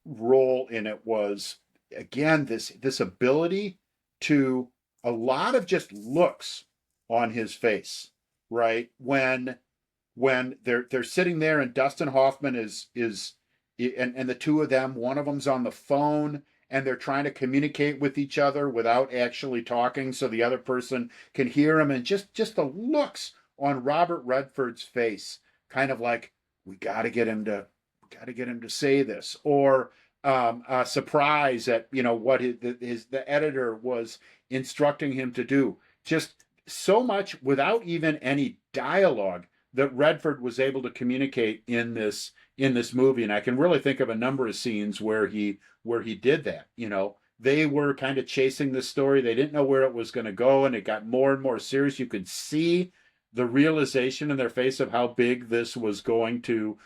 role in it was, again, this ability to, a lot of just looks on his face, right? When they're sitting there and Dustin Hoffman is and the two of them, one of them's on the phone and they're trying to communicate with each other without actually talking so the other person can hear him, and just the looks on Robert Redford's face, kind of like, we got to get him to say this, or surprise at what the editor was instructing him to do. Just so much without even any dialogue. that Redford was able to communicate in this movie. And I can really think of a number of scenes where he did that. You know, they were kind of chasing the story. They didn't know where it was going to go, and it got more and more serious. You could see the realization in their face of how big this was going to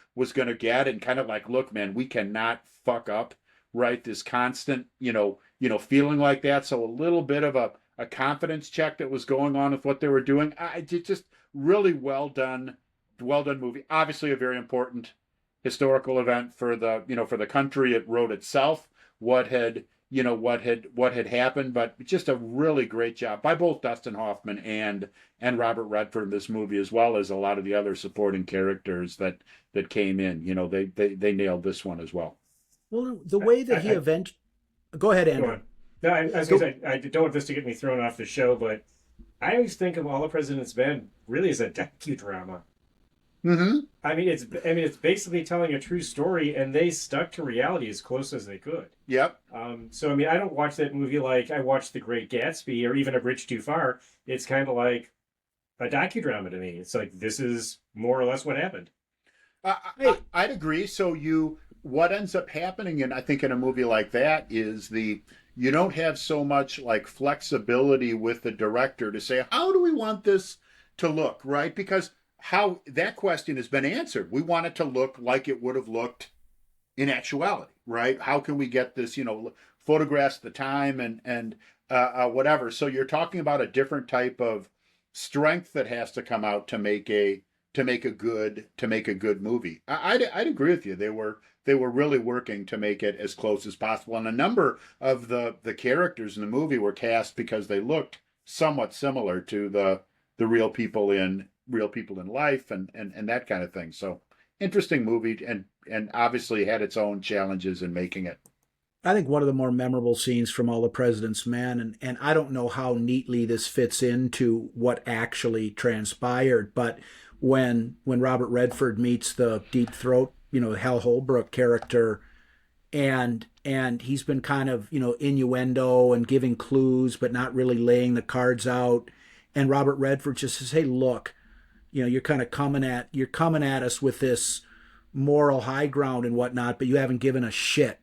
get, and kind of like, look, man, we cannot fuck up, right? This constant, feeling like that. So a little bit of a confidence check that was going on with what they were doing. I just really well done movie. Obviously, a very important historical event for the country. It wrote itself what had what had happened, but just a really great job by both Dustin Hoffman and Robert Redford in this movie, as well as a lot of the other supporting characters that came in. They nailed this one as well. Well, the way that go ahead, Andrew. Go on. No, I was going to say, I don't want this to get me thrown off the show, but I always think of All the President's Men really as a docudrama. Mm-hmm. I mean, it's basically telling a true story, and they stuck to reality as close as they could. Yep. So I mean, I don't watch that movie like I watched The Great Gatsby or even A Bridge Too Far. It's kind of like a docudrama to me. It's like, this is more or less what happened. I'd agree. So what ends up happening, and I think in a movie like that, is you don't have so much like flexibility with the director to say, how do we want this to look, right? Because how that question has been answered. We want it to look like it would have looked in actuality, right? How can we get this, photographs the time and whatever. So you're talking about a different type of strength that has to come out to make a good movie. I'd agree with you. They were really working to make it as close as possible, and a number of the characters in the movie were cast because they looked somewhat similar to the real people in life and that kind of thing. So interesting movie, and obviously had its own challenges in making it. I think one of the more memorable scenes from All the President's Men, and I don't know how neatly this fits into what actually transpired, but when Robert Redford meets the Deep Throat, Hal Holbrook character, and he's been kind of, innuendo and giving clues, but not really laying the cards out. And Robert Redford just says, "Hey, look, you're kind of coming at us with this moral high ground and whatnot, but you haven't given a shit.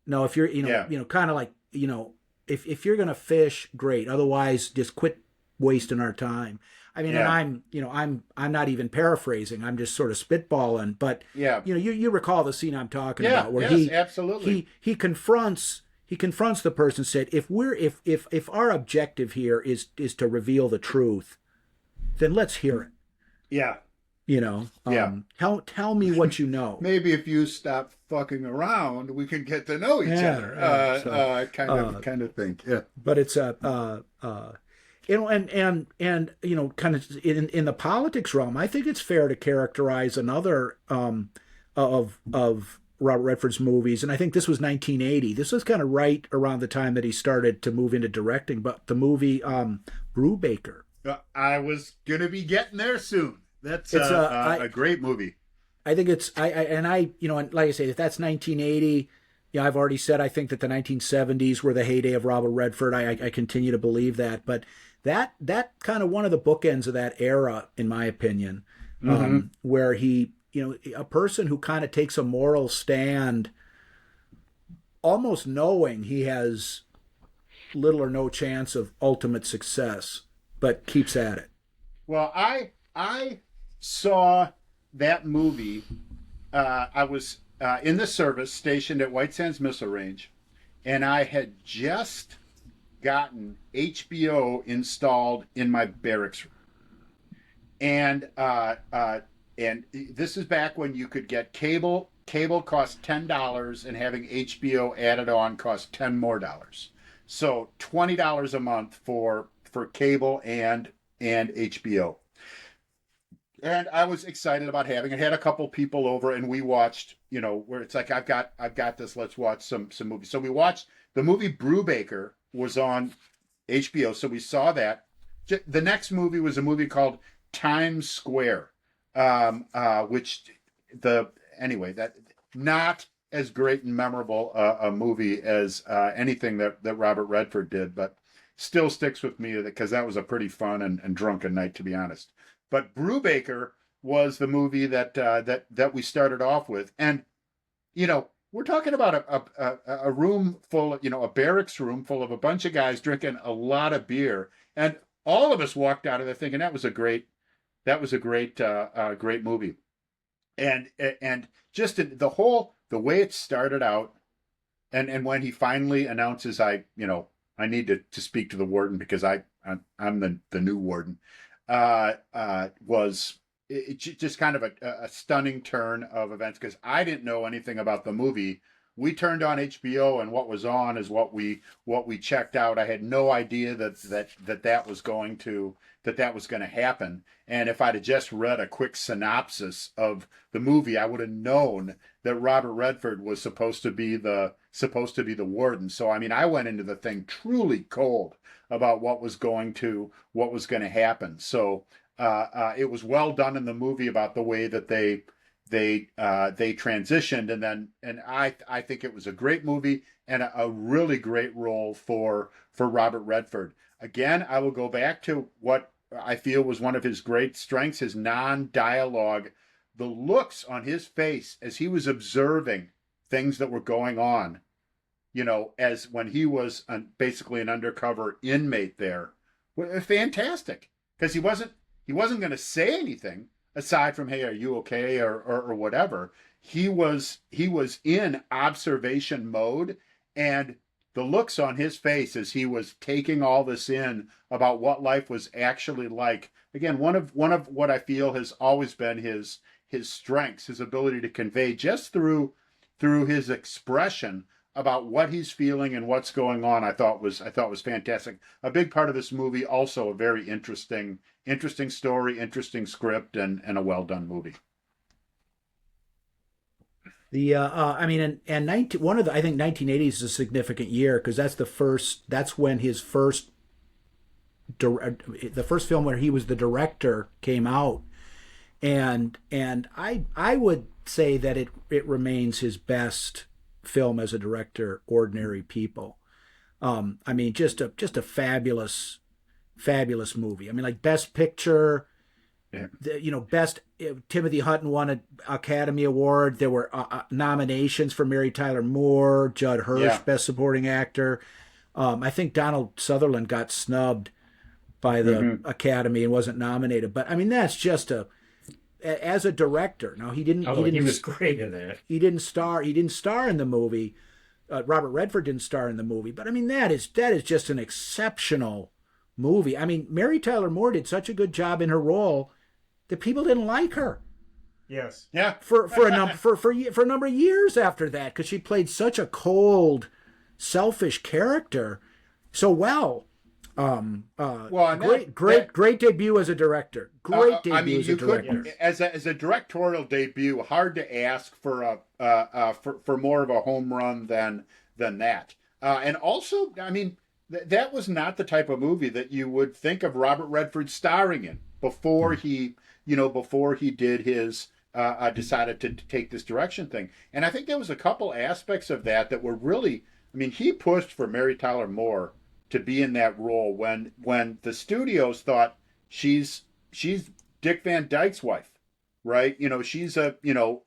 No, if you're, kind of like, if you're gonna fish, great. Otherwise, just quit wasting our time." I mean, and I'm not even paraphrasing. I'm just sort of spitballing. But you recall the scene I'm talking about, where absolutely he confronts the person, said, if our objective here is to reveal the truth, then let's hear it. Yeah. Tell me what you know. Maybe if you stop fucking around, we can get to know each other. Kind of thing. Yeah. But it's kind of in the politics realm, I think it's fair to characterize another of Robert Redford's movies, and I think this was 1980. This was kind of right around the time that he started to move into directing. But the movie Brubaker. I was gonna be getting there soon. That's a great movie. I think it's and like I say, if that's 1980. I've already said I think that the 1970s were the heyday of Robert Redford. I continue to believe that, but that kind of one of the bookends of that era, in my opinion, where he, a person who kind of takes a moral stand, almost knowing he has little or no chance of ultimate success, but keeps at it. Well, I saw that movie. I was in the service, stationed at White Sands Missile Range, and I had just gotten HBO installed in my barracks room. And this is back when you could get cable. Cable cost $10, and having HBO added on cost $10 more. So $20 a month for cable and HBO. And I was excited about having it. Had a couple people over, and we watched, where it's like, I've got this, let's watch some movies. So we watched the movie Brubaker was on HBO, so we saw that. The next movie was a movie called Times Square, which that not as great and memorable a movie as anything that Robert Redford did, but still sticks with me because that was a pretty fun and drunken night, to be honest. but Brubaker was the movie that we started off with. And we're talking about a room full of, a barracks room full of a bunch of guys drinking a lot of beer, and all of us walked out of there thinking great movie. And just the way it started out, and when he finally announces, I need to speak to the warden because I'm the new warden, was just kind of a stunning turn of events, because I didn't know anything about the movie. We turned on HBO, and what was on is what we checked out. I had no idea that was going to happen. And if I'd have just read a quick synopsis of the movie, I would have known that Robert Redford was supposed to be the warden. So I mean, I went into the thing truly cold about what was going to happen. So it was well done in the movie about the way that they transitioned, and I think it was a great movie and a really great role for Robert Redford. Again, I will go back to what I feel was one of his great strengths: his non-dialogue, the looks on his face as he was observing things that were going on. As when he was basically an undercover inmate there, were fantastic, because he wasn't going to say anything aside from, "Hey, are you okay?" or whatever. He was in observation mode, and the looks on his face as he was taking all this in about what life was actually like. Again, one of what I feel has always been his strengths, his ability to convey just through his expression about what he's feeling and what's going on. I thought was fantastic. A big part of this movie, also a very interesting story, interesting script, and a well done movie. The I mean, and 1980s is a significant year because that's when his the first film where he was the director came out, and I would say that it remains his best film as a director, Ordinary People. I mean, just a fabulous movie. I mean, like Best Picture. Yeah. Best Timothy Hutton won an Academy Award. There were nominations for Mary Tyler Moore, Judd Hirsch, Best Supporting Actor. I think Donald Sutherland got snubbed by the Academy and wasn't nominated. But I mean, that's just as a director. Now he was great in that. He didn't star in the movie. Robert Redford didn't star in the movie. But I mean, that is just an exceptional movie. I mean, Mary Tyler Moore did such a good job in her role that people didn't like her. Yes. Yeah. For a number of years after that, because she played such a cold, selfish character so well. Great debut as a director. As a directorial debut, hard to ask for for more of a home run than that. And also, I mean, that was not the type of movie that you would think of Robert Redford starring in before he did his decided to take this direction thing. And I think there was a couple aspects of that were really, I mean, he pushed for Mary Tyler Moore to be in that role when the studios thought she's Dick Van Dyke's wife, right? She's you're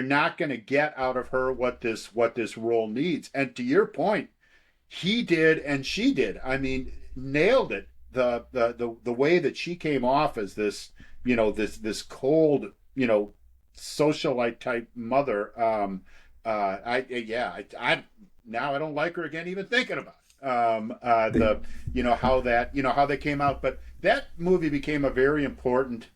not going to get out of her what this role needs. And to your point, he did and she did. I mean, nailed it. The way that she came off as this, this cold, socialite type mother. I now I don't like her again even thinking about it. How they came out, but that movie became a very important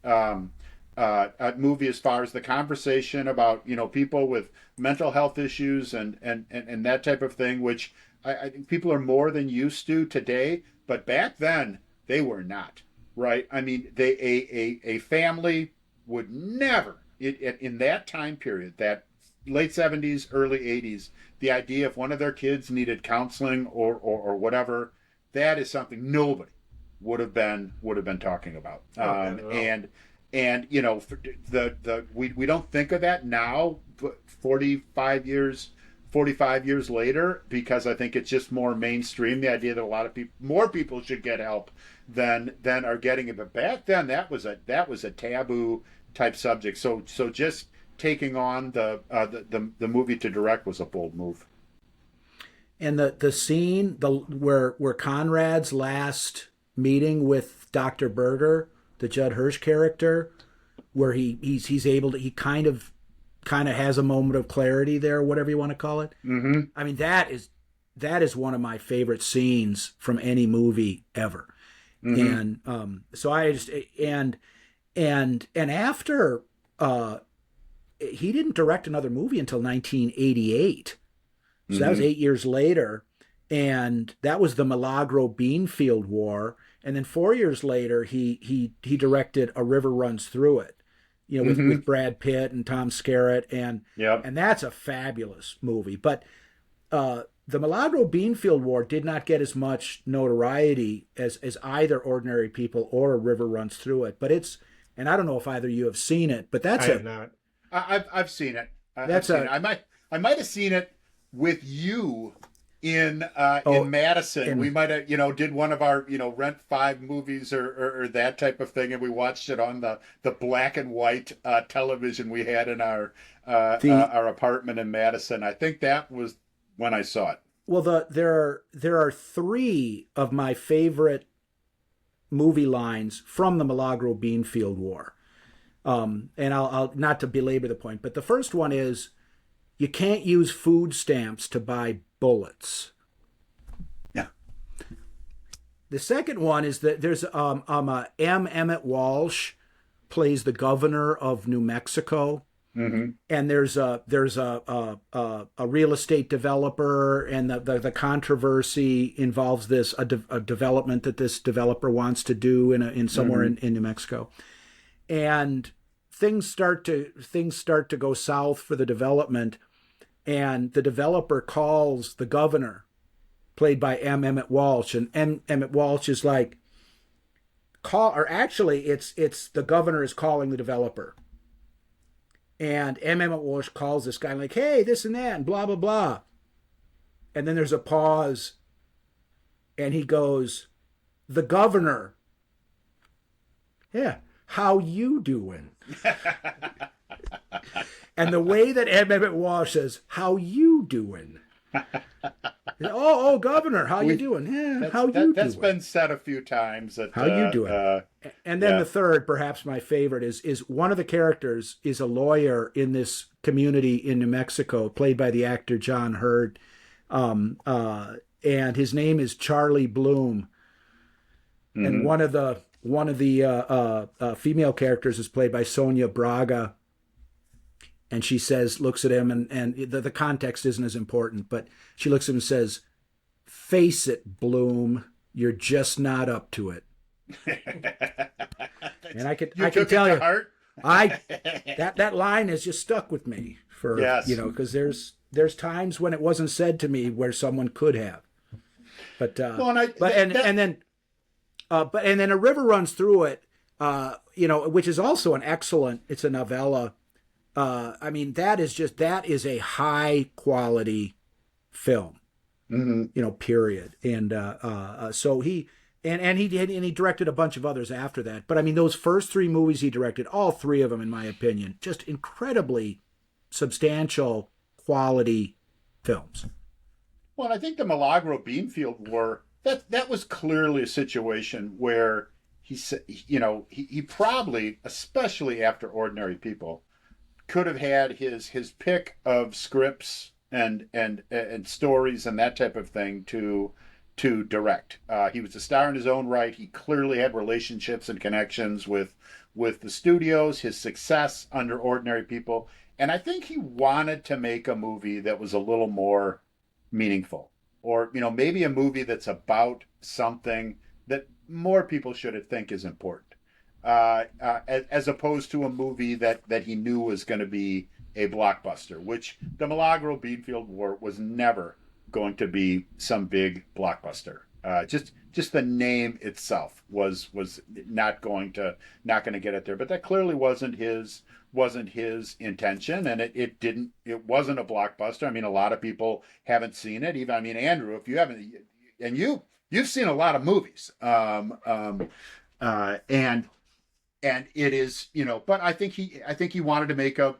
movie as far as the conversation about people with mental health issues and that type of thing, which I think people are more than used to today, but back then they were not, right? I mean, a family would never, in that time period, that late 70s, early 80s, the idea if one of their kids needed counseling or whatever, that is something nobody would have been talking about. We don't think of that now, 45 years later, because I think it's just more mainstream, the idea that more people should get help than are getting it. But back then, that was a taboo type subject. So just taking on the movie to direct was a bold move. And the scene where Conrad's last meeting with Dr. Berger, the Judd Hirsch character, where he's able to, he kind of has a moment of clarity there, whatever you want to call it. Mm-hmm. I mean, that is one of my favorite scenes from any movie ever. Mm-hmm. And so I just and after he didn't direct another movie until 1988. So that was 8 years later, and that was the Milagro Beanfield War. And then 4 years later, he directed A River Runs Through It, with Brad Pitt and Tom Skerritt, and that's a fabulous movie. But the Milagro Beanfield War did not get as much notoriety as either Ordinary People or A River Runs Through It. But and I don't know if either of you have seen it, but I have not. I've seen it. I might have seen it with you in Madison. We might have did one of our Rent 5 movies or that type of thing, and we watched it on the black and white television we had in our apartment in Madison. I think that was when I saw it. Well, there are 3 of my favorite movie lines from the Milagro Beanfield War, and I'll not to belabor the point, but the first one is, you can't use food stamps to buy bullets. Yeah. The second one is that there's Emmett Walsh plays the governor of New Mexico, and there's a real estate developer, and the controversy involves a development that this developer wants to do in somewhere in New Mexico, and things start to go south for the development, and the developer calls the governor, played by Emmett Walsh, and Emmett Walsh is like, it's the governor is calling the developer, and Emmett Walsh calls this guy like, hey, this and that, and blah blah blah, and then there's a pause, and he goes, the governor, yeah, how you doing? And the way that Emmett Walsh says, how you doing? Oh, governor, how you doing? Yeah, how you doing? That's been said a few times. How you doing? And then the third, perhaps my favorite, is one of the characters is a lawyer in this community in New Mexico, played by the actor John Hurd, and his name is Charlie Bloom. Mm-hmm. And one of the female characters is played by Sonia Braga. And she looks at him, and the context isn't as important, but she looks at him and says, face it, Bloom, you're just not up to it. And I can tell you, heart? that line has just stuck with me for, because there's times when it wasn't said to me where someone could have. But and then A River Runs Through It, which is also it's a novella. I mean, that is a high quality film, period. And so he directed a bunch of others after that. But I mean, those first 3 movies he directed, all 3 of them, in my opinion, just incredibly substantial quality films. Well, I think the Milagro Beanfield War, that was clearly a situation where he said, he probably, especially after Ordinary People, could have had his pick of scripts and stories and that type of thing to direct. He was a star in his own right. He clearly had relationships and connections with the studios, his success under Ordinary People. And I think he wanted to make a movie that was a little more meaningful, or, maybe a movie that's about something that more people should think is important. As opposed to a movie that he knew was going to be a blockbuster, which the Milagro Beanfield War was never going to be some big blockbuster. Just the name itself was not going to get it there. But that clearly wasn't his intention, and it wasn't a blockbuster. I mean, a lot of people haven't seen it. Even, I mean, Andrew, if you haven't, and you you've seen a lot of movies, and it is, but I think he wanted to make a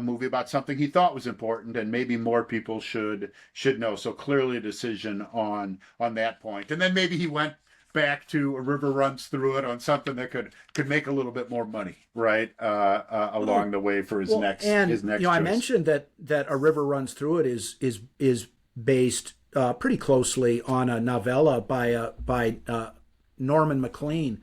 movie about something he thought was important, and maybe more people should know. So clearly a decision on that point, and then maybe he went back to A River Runs Through It on something that could make a little bit more money, right, along the way for his next choice. I mentioned that A River Runs Through It is based pretty closely on a novella by Norman MacLean,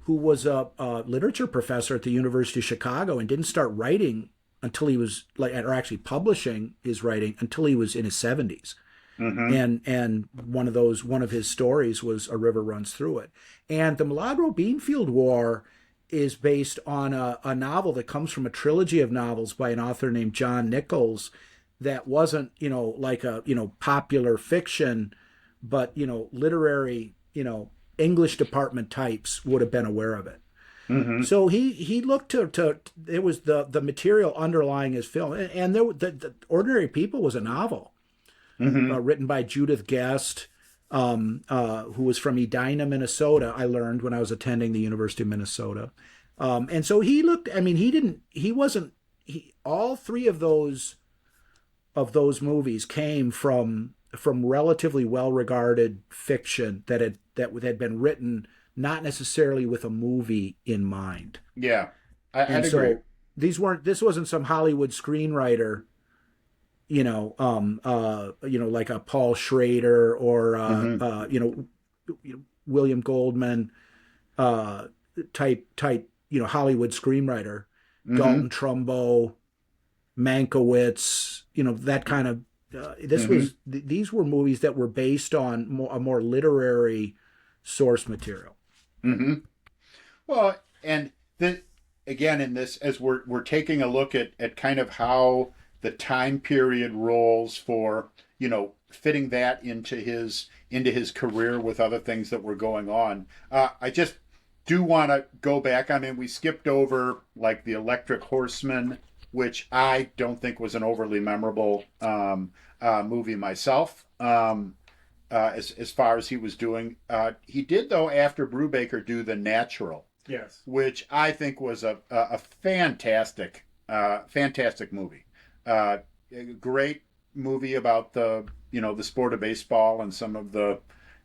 who was a literature professor at the University of Chicago and didn't start writing until he was or actually publishing his writing until he was in his 70s. Mm-hmm. And one of his stories was A River Runs Through It. And the Milagro Beanfield War is based on a novel that comes from a trilogy of novels by an author named John Nichols that wasn't, like a, popular fiction, but, literary, English department types would have been aware of it. Mm-hmm. So he looked to it was the material underlying his film. And the Ordinary People was a novel. Mm-hmm. Written by Judith Guest, who was from Edina, Minnesota, I learned when I was attending the University of Minnesota. And so he looked, all three of those movies came from relatively well-regarded fiction that had been written not necessarily with a movie in mind. Yeah, I'd agree. So this wasn't some Hollywood screenwriter, like a Paul Schrader or William Goldman type Hollywood screenwriter, mm-hmm. Dalton Trumbo, Mankiewicz, that kind of. These were movies that were based on a more literary source material. Mm-hmm. Well, and again, in this, as we're taking a look at kind of how the time period rolls for, fitting that into his career with other things that were going on. I just do want to go back. I mean, we skipped over like The Electric Horseman, which I don't think was an overly memorable movie myself. As far as he was doing, he did though after Brubaker do The Natural, yes, which I think was a fantastic movie. A great movie about the sport of baseball and some of the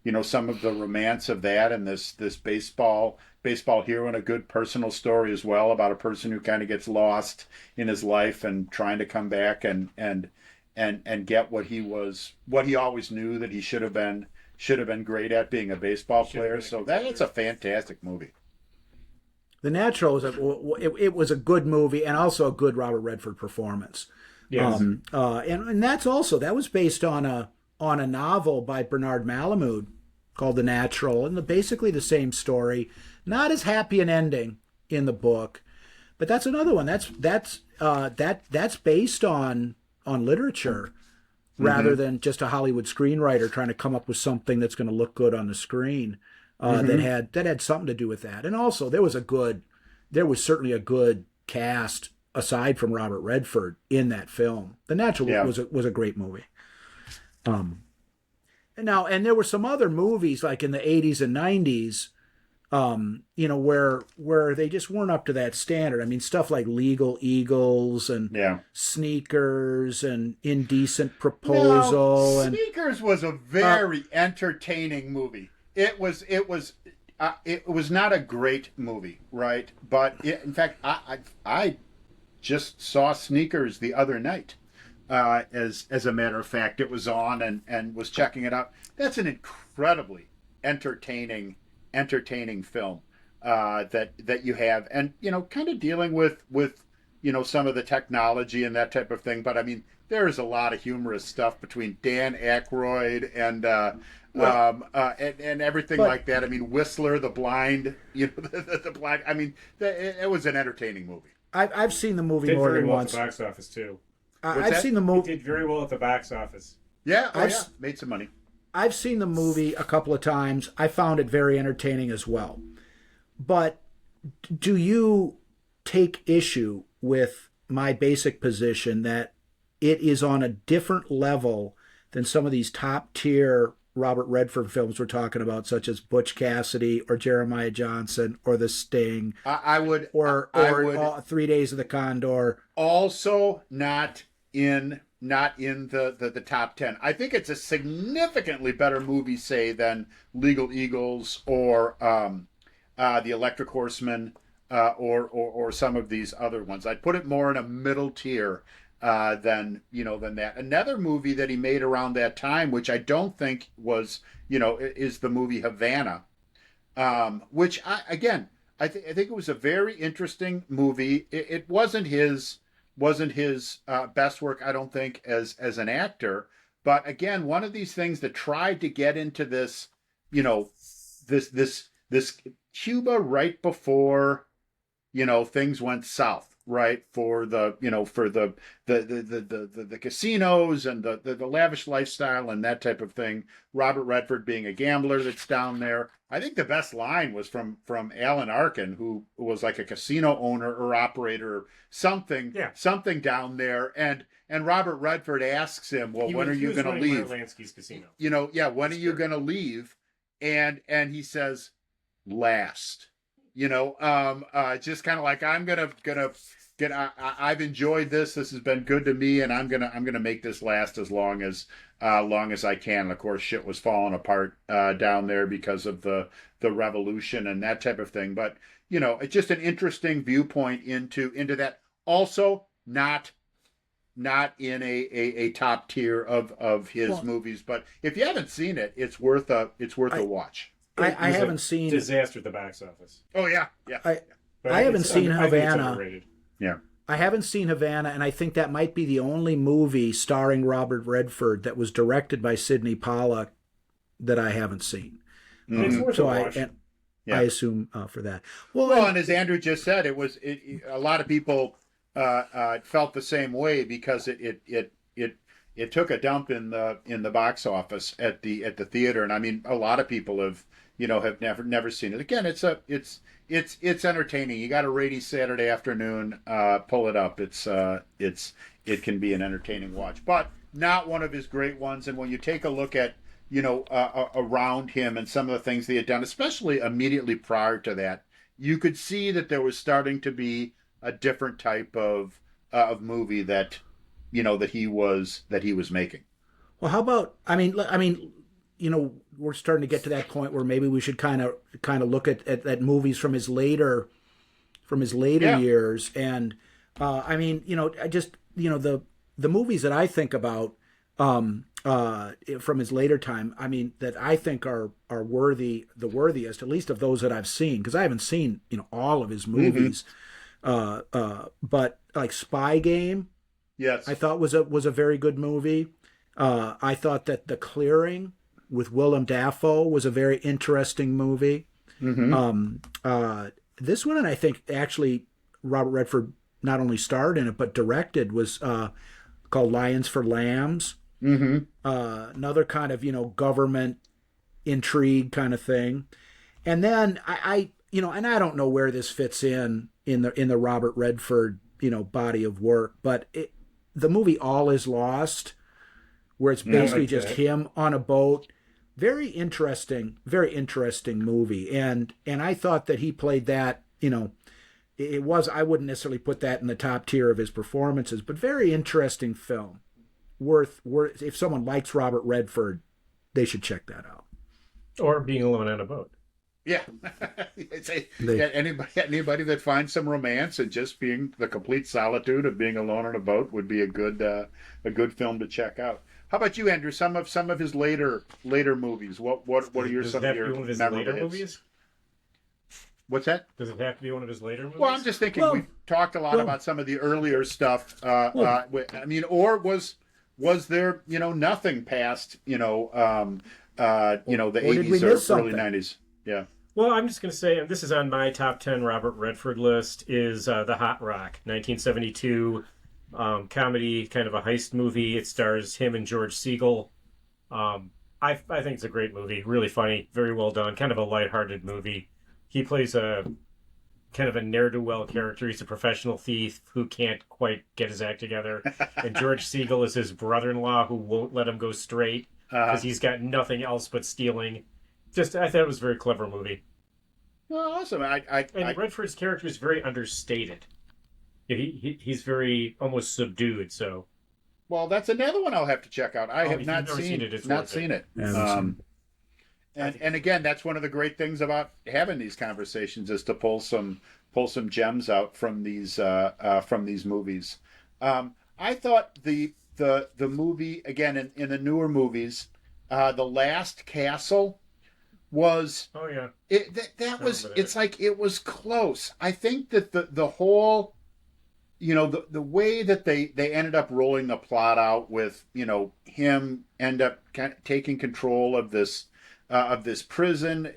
romance of that, and this baseball hero, and a good personal story as well about a person who kind of gets lost in his life and trying to come back and get what he always knew that he should have been great at, being a baseball player. So that's a fantastic movie. The Natural was a good movie, and also a good Robert Redford performance. Yes. And that was based on a novel by Bernard Malamud called The Natural, and basically the same story. Not as happy an ending in the book, but that's another one. That's based on literature, mm-hmm. rather than just a Hollywood screenwriter trying to come up with something that's going to look good on the screen. Mm-hmm. that had something to do with that. And also there was certainly a good cast aside from Robert Redford in that film. The Natural was a great movie. And there were some other movies like in the 80s and 90s, where they just weren't up to that standard. I mean, stuff like Legal Eagles and Sneakers and Indecent Proposal. Sneakers was a very entertaining movie. It was not a great movie, right? But in fact, I just saw Sneakers the other night. As a matter of fact, it was on and was checking it out. That's an incredibly entertaining film that you have, and kind of dealing with some of the technology and that type of thing. But I mean, there is a lot of humorous stuff between Dan Aykroyd and everything like that. I mean, Whistler, the blind, the blind. I mean, it was an entertaining movie. I've seen the movie more than once. At the box office too. I've seen the movie. It did very well at the box office. Yeah, made some money. I've seen the movie a couple of times. I found it very entertaining as well. But do you take issue with my basic position that it is on a different level than some of these top tier Robert Redford films we're talking about, such as Butch Cassidy or Jeremiah Johnson or The Sting, I would, or I would 3 Days of the Condor. also not in the top 10. I think it's a significantly better movie, say, than Legal Eagles or the Electric Horseman, or some of these other ones. I'd put it more in a middle tier than that. Another movie that he made around that time, which I don't think was, is the movie Havana, which I think it was a very interesting movie. It wasn't his best work, I don't think, as an actor. But again, one of these things that tried to get into this, this Cuba right before things went south, right? For the casinos and the lavish lifestyle and that type of thing. Robert Redford being a gambler that's down there. I think the best line was from Alan Arkin, who was like a casino owner or operator, something down there, and Robert Redford asks him, "Well, when are you going to leave?" Lansky's casino. When are you going to leave? And he says, "Last." Just kind of like, I'm gonna get. I've enjoyed this. This has been good to me, and I'm gonna make this last as long as I can. And of course, shit was falling apart down there because of the revolution and that type of thing. But it's just an interesting viewpoint into that. Also, not in a top tier of his movies. But if you haven't seen it, it's worth a watch. I haven't seen disaster at the box office. Oh yeah. I haven't seen Havana. Yeah. I haven't seen Havana, and I think that might be the only movie starring Robert Redford that was directed by Sidney Pollack that I haven't seen. It's worth a watch. I assume for that. Well, and as Andrew just said, a lot of people felt the same way because it took a dump in the box office at the theater, and I mean a lot of people have never seen it. Again, it's entertaining. You got a rainy Saturday afternoon, pull it up. It can be an entertaining watch, but not one of his great ones. And when you take a look at around him and some of the things that he had done, especially immediately prior to that, you could see that there was starting to be a different type of movie that he was making. Well, how about we're starting to get to that point where maybe we should kind of look at movies from his later years, and the movies that I think about from his later time, that I think are the worthiest, at least of those that I've seen, because I haven't seen all of his movies, but like Spy Game, yes, I thought was a very good movie. I thought that The Clearing with Willem Dafoe was a very interesting movie. Mm-hmm. This one, and I think actually Robert Redford not only starred in it but directed, was called Lions for Lambs. Mm-hmm. Another kind of government intrigue kind of thing. And then I don't know where this fits in the Robert Redford body of work, but the movie All Is Lost, where it's basically just him on a boat. Very interesting movie. And I thought that he played that, it was, I wouldn't necessarily put that in the top tier of his performances, but very interesting film. Worth if someone likes Robert Redford, they should check that out. Or Being Alone on a Boat. Yeah. Anybody that finds some romance and just being the complete solitude of being alone on a boat would be a good film to check out. How about you, Andrew? Some of his later movies. What are your Does some it of have to your be one of his memorable later hits? movies? What's that? Does it have to be one of his later movies? Well, I'm just thinking we've talked a lot about some of the earlier stuff. Or was there nothing past the 80s or early 90s? Yeah. Well, I'm just going to say, and this is on my top 10 Robert Redford list, is The Hot Rock, 1972 comedy, kind of a heist movie. It stars him and George Segal. I think it's a great movie, really funny, very well done, kind of a lighthearted movie. He plays a kind of a ne'er-do-well character. He's a professional thief who can't quite get his act together. And George Segal is his brother-in-law who won't let him go straight because he's got nothing else but stealing. Just I thought it was a very clever movie. Well, awesome. And Redford's character is very understated. He's very almost subdued. So well, that's another one I'll have to check out. I have not seen it. It's not worth seen it. Yeah, And again, that's one of the great things about having these conversations is to pull some gems out from these movies. I thought the movie again in the newer movies, The Last Castle was Oh yeah. that was it's like it was close. I think that the whole the way that they ended up rolling the plot out with him end up taking control of this prison,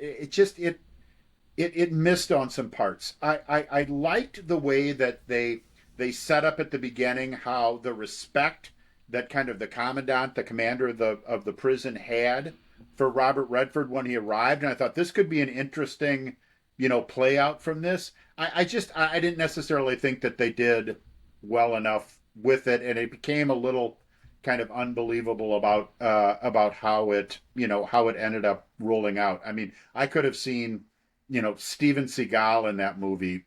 it missed on some parts. I liked the way that they set up at the beginning how the respect that kind of the commandant, the commander of the prison had for Robert Redford when he arrived, and I thought this could be an interesting play out from this. I didn't necessarily think that they did well enough with it, and it became a little kind of unbelievable about how it ended up rolling out. I mean, I could have seen Steven Seagal in that movie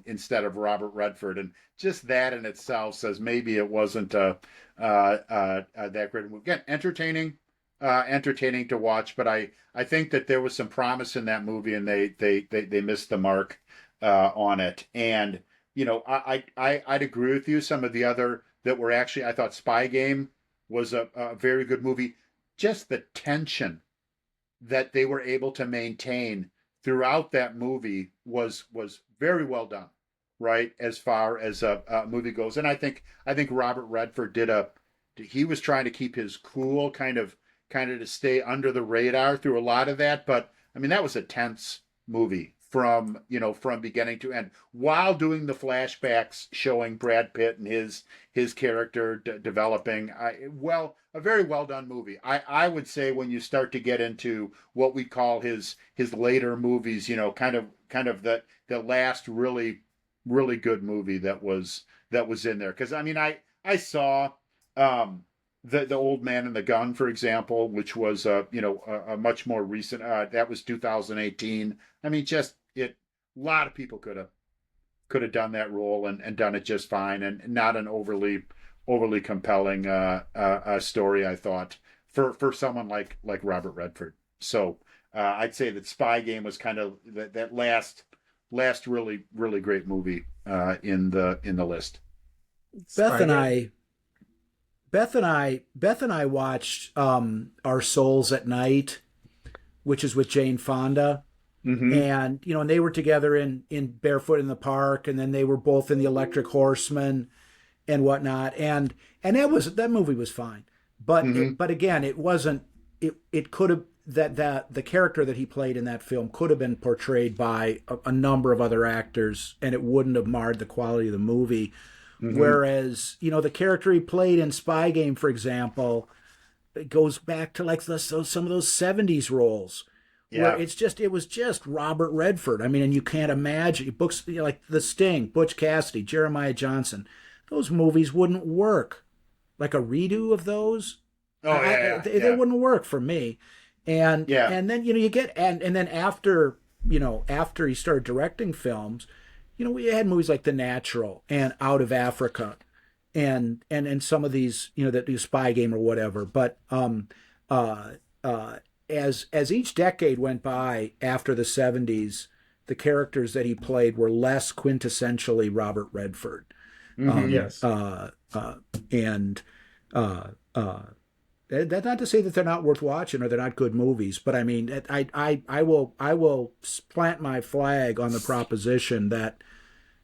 instead of Robert Redford, and just that in itself says maybe it wasn't that great a movie. Again, entertaining to watch, but I think that there was some promise in that movie, and they missed the mark on it. And I'd agree with you. Some of the other that were actually, I thought Spy Game was a very good movie. Just the tension that they were able to maintain throughout that movie was very well done, right? As far as a movie goes, and I think Robert Redford he was trying to keep his cool, kind of to stay under the radar through a lot of that. But I mean, that was a tense movie from beginning to end, while doing the flashbacks showing Brad Pitt and his character developing. A very well done movie. I would say when you start to get into what we call his later movies, kind of the last really good movie that was in there. Because I mean, I saw the Old Man and the Gun, for example, which was a much more recent. That was 2018. I mean, a lot of people could have done that role and done it just fine, and not an overly compelling story, I thought, for someone like Robert Redford. So I'd say that Spy Game was kind of that last really great movie in the list. Beth and I watched Our Souls at Night, which is with Jane Fonda. Mm-hmm. And and they were together in Barefoot in the Park, and then they were both in The Electric Horseman and whatnot, and that movie was fine, but Mm-hmm. but again, it wasn't. It could have that the character that he played in that film could have been portrayed by a number of other actors, and it wouldn't have marred the quality of the movie. Mm-hmm. Whereas the character he played in Spy Game, for example, it goes back to like some of those 70s roles. Yeah. Where it was just Robert Redford. I mean, and you can't imagine books like The Sting, Butch Cassidy, Jeremiah Johnson. Those movies wouldn't work. Like a redo of those, they wouldn't work for me. And then you get and then after he started directing films, we had movies like The Natural and Out of Africa, and some of these that do Spy Game or whatever. But as each decade went by after the 70s, the characters that he played were less quintessentially Robert Redford. Mm-hmm. Yes. And that's not to say that they're not worth watching or they're not good movies, but I mean, I will plant my flag on the proposition that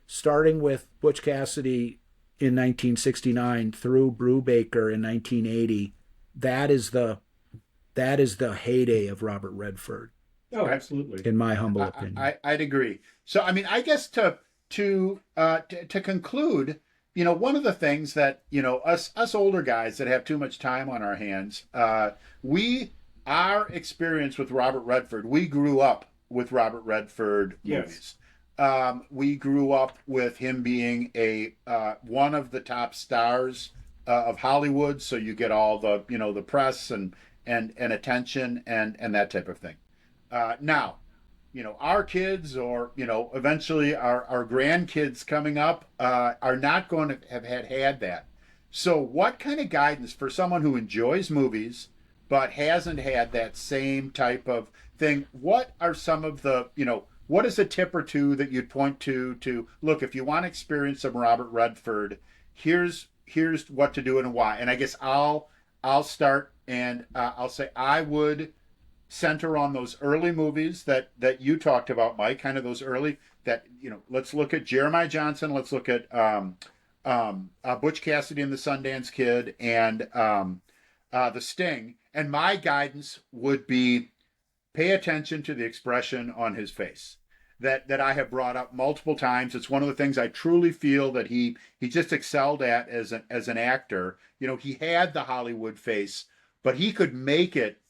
starting with Butch Cassidy in 1969 through Brubaker in 1980, that is the heyday of Robert Redford. Oh, absolutely. In my humble opinion. I'd agree. So, I mean, I guess to conclude, one of the things that, us older guys that have too much time on our hands, our experience with Robert Redford, we grew up with Robert Redford movies. We grew up with him being one of the top stars of Hollywood. So you get all the, the press and and attention and that type of thing. Now, our kids or, eventually our grandkids coming up are not going to have had that. So what kind of guidance for someone who enjoys movies but hasn't had that same type of thing? What are some of the, what is a tip or two that you'd point to look, if you want to experience some Robert Redford, here's what to do and why. And I guess I'll start and I'll say I would center on those early movies that you talked about, Mike, kind of those early that, let's look at Jeremiah Johnson, let's look at Butch Cassidy and the Sundance Kid, and The Sting. And my guidance would be pay attention to the expression on his face that I have brought up multiple times. It's one of the things I truly feel that he just excelled at as an actor. He had the Hollywood face, but he could make it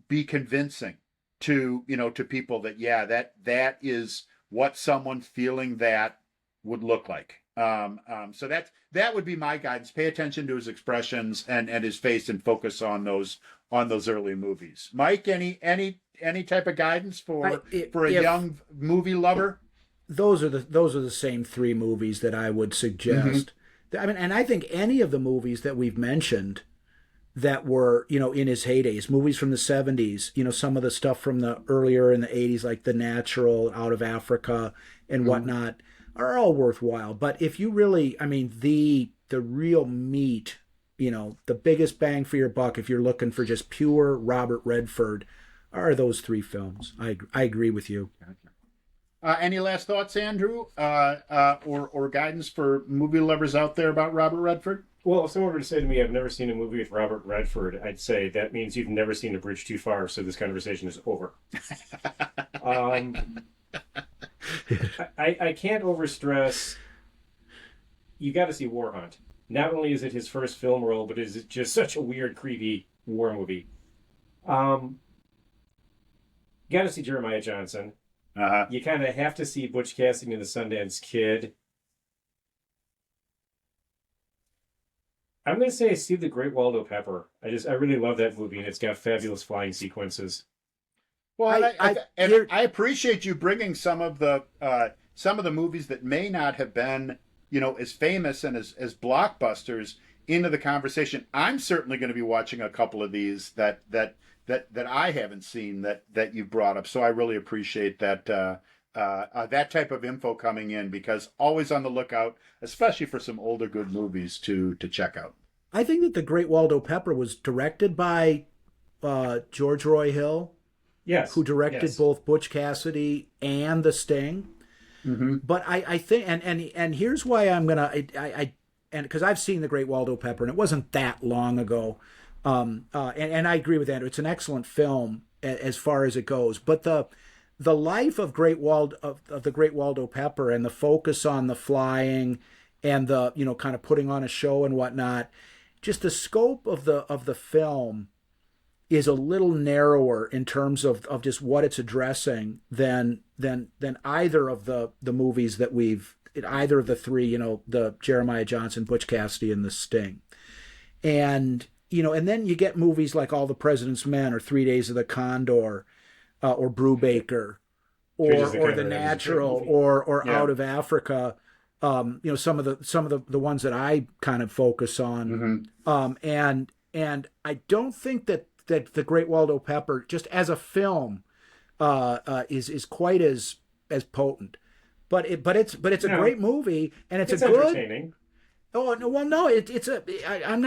be convincing to people that that is what someone feeling that would look like. So that would be my guidance. Pay attention to his expressions and his face, and focus on those early movies. Mike, any type of guidance for a young movie lover? Those are the same three movies that I would suggest. Mm-hmm. I mean, and I think any of the movies that we've mentioned that were, in his heydays, movies from the 70s, some of the stuff from the earlier in the 80s, like The Natural, Out of Africa, and whatnot, are all worthwhile. But if you really, the real meat, the biggest bang for your buck, if you're looking for just pure Robert Redford, are those three films. I agree with you. Any last thoughts, Andrew, or guidance for movie lovers out there about Robert Redford? Well, if someone were to say to me, I've never seen a movie with Robert Redford, I'd say that means you've never seen A Bridge Too Far, so this conversation is over. I can't overstress, you got to see War Hunt. Not only is it his first film role, but is it just such a weird, creepy war movie. Got to see Jeremiah Johnson. Uh-huh. You kind of have to see Butch Cassidy and the Sundance Kid. I'm going to say see The Great Waldo Pepper. I really love that movie, and it's got fabulous flying sequences. Well, I appreciate you bringing some of the movies that may not have been, as famous and as blockbusters into the conversation. I'm certainly going to be watching a couple of these that I haven't seen that you brought up. So I really appreciate that that type of info coming in, because always on the lookout, especially for some older good movies to check out. I think that The Great Waldo Pepper was directed by George Roy Hill. Yes. Who directed both Butch Cassidy and The Sting. Mm-hmm. But I think, and here's why I'm going to, and because I've seen The Great Waldo Pepper, and it wasn't that long ago. And I agree with Andrew. It's an excellent film as far as it goes. But the life of the Great Waldo Pepper, and the focus on the flying and the, kind of putting on a show and whatnot, just the scope of the film is a little narrower in terms of just what it's addressing than either of the movies that either of the three, the Jeremiah Johnson, Butch Cassidy, and The Sting. And and then you get movies like All the President's Men, or 3 Days of the Condor, or Brubaker, or The Natural, or Out of Africa. Some of the ones that I kind of focus on. Mm-hmm. And I don't think that The Great Waldo Pepper, just as a film, is quite as potent. But it's a great movie, and it's a good. Entertaining. Oh no! Well, no, I'm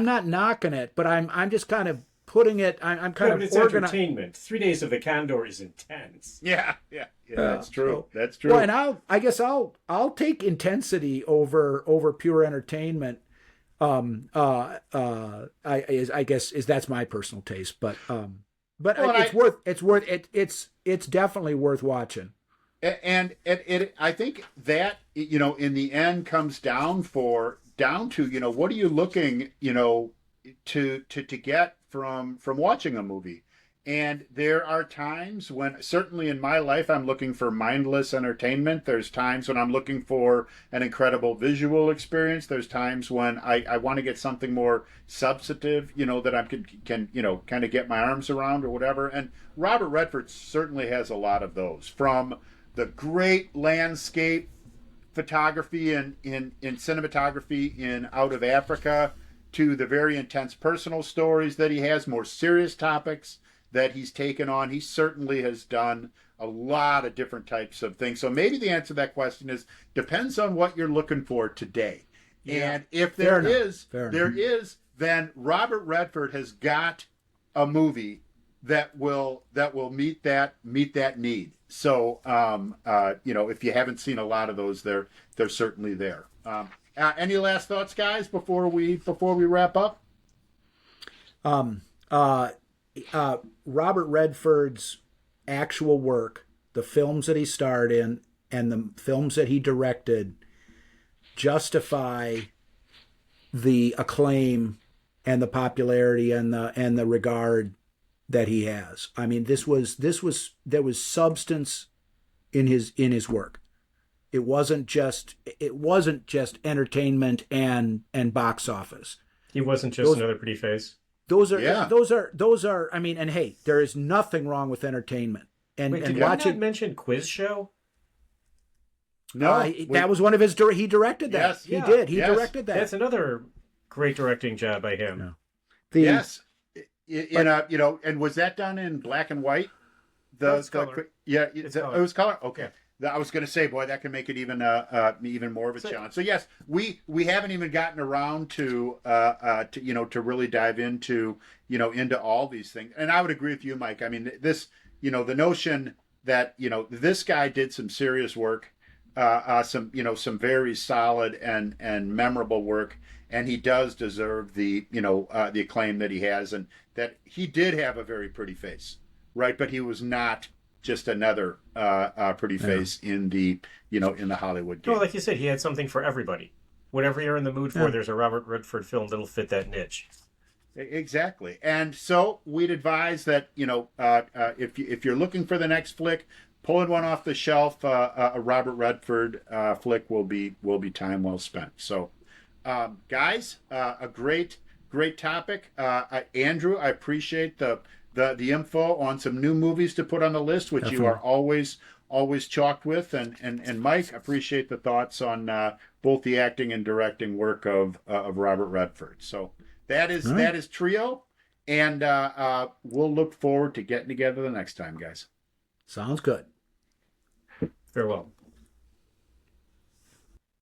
not knocking it, but I'm just kind of putting it. I'm kind of it's entertainment. 3 Days of the Condor is intense. Yeah. That's true. That's true. Well, and I guess I'll take intensity over pure entertainment. I guess that's my personal taste, but it's definitely worth watching. And it I think that in the end comes down to what are you looking to get from watching a movie, And there are times when, certainly in my life, I'm looking for mindless entertainment. There's times when I'm looking for an incredible visual experience. There's times when I want to get something more substantive, that I can kind of get my arms around or whatever. And Robert Redford certainly has a lot of those, from the great landscape photography and in cinematography in Out of Africa, to the very intense personal stories that he has, more serious topics that he's taken on. He certainly has done a lot of different types of things. So maybe the answer to that question is, depends on what you're looking for today. Yeah. And if there is, then Robert Redford has got a movie that will meet that need. So if you haven't seen a lot of those, they're certainly there. Any last thoughts, guys, before we wrap up? Robert Redford's actual work, the films that he starred in and the films that he directed, justify the acclaim and the popularity and the regard that he has. I mean, there was substance in his work. It wasn't just entertainment and box office. He wasn't just another pretty face. Those are. I mean, and hey, there is nothing wrong with entertainment. And Wait, and did watching. not mention Quiz Show? No, that was one of his. He directed that. Yes, he did. He directed that. That's another great directing job by him. Yeah. And was that done in black and white? Color. It was color. Okay. Yeah. I was going to say, boy, that can make it even more of a challenge. So yes, we haven't even gotten around to really dive into all these things. And I would agree with you, Mike. I mean, this, the notion that this guy did some serious work, some very solid and memorable work, and he does deserve the acclaim that he has, and that he did have a very pretty face, right? But he was not just another pretty face in the Hollywood game. Well, like you said, he had something for everybody. Whatever you're in the mood for, there's a Robert Redford film that'll fit that niche. Exactly. And so we'd advise that if you're looking for the next flick, pulling one off the shelf, a Robert Redford flick will be time well spent. So, guys, a great topic. Andrew, I appreciate the info on some new movies to put on the list, which Definitely. you are always chalked with, and Mike, appreciate the thoughts on both the acting and directing work of Robert Redford. So that is Trio, and we'll look forward to getting together the next time, guys. Sounds good. Farewell.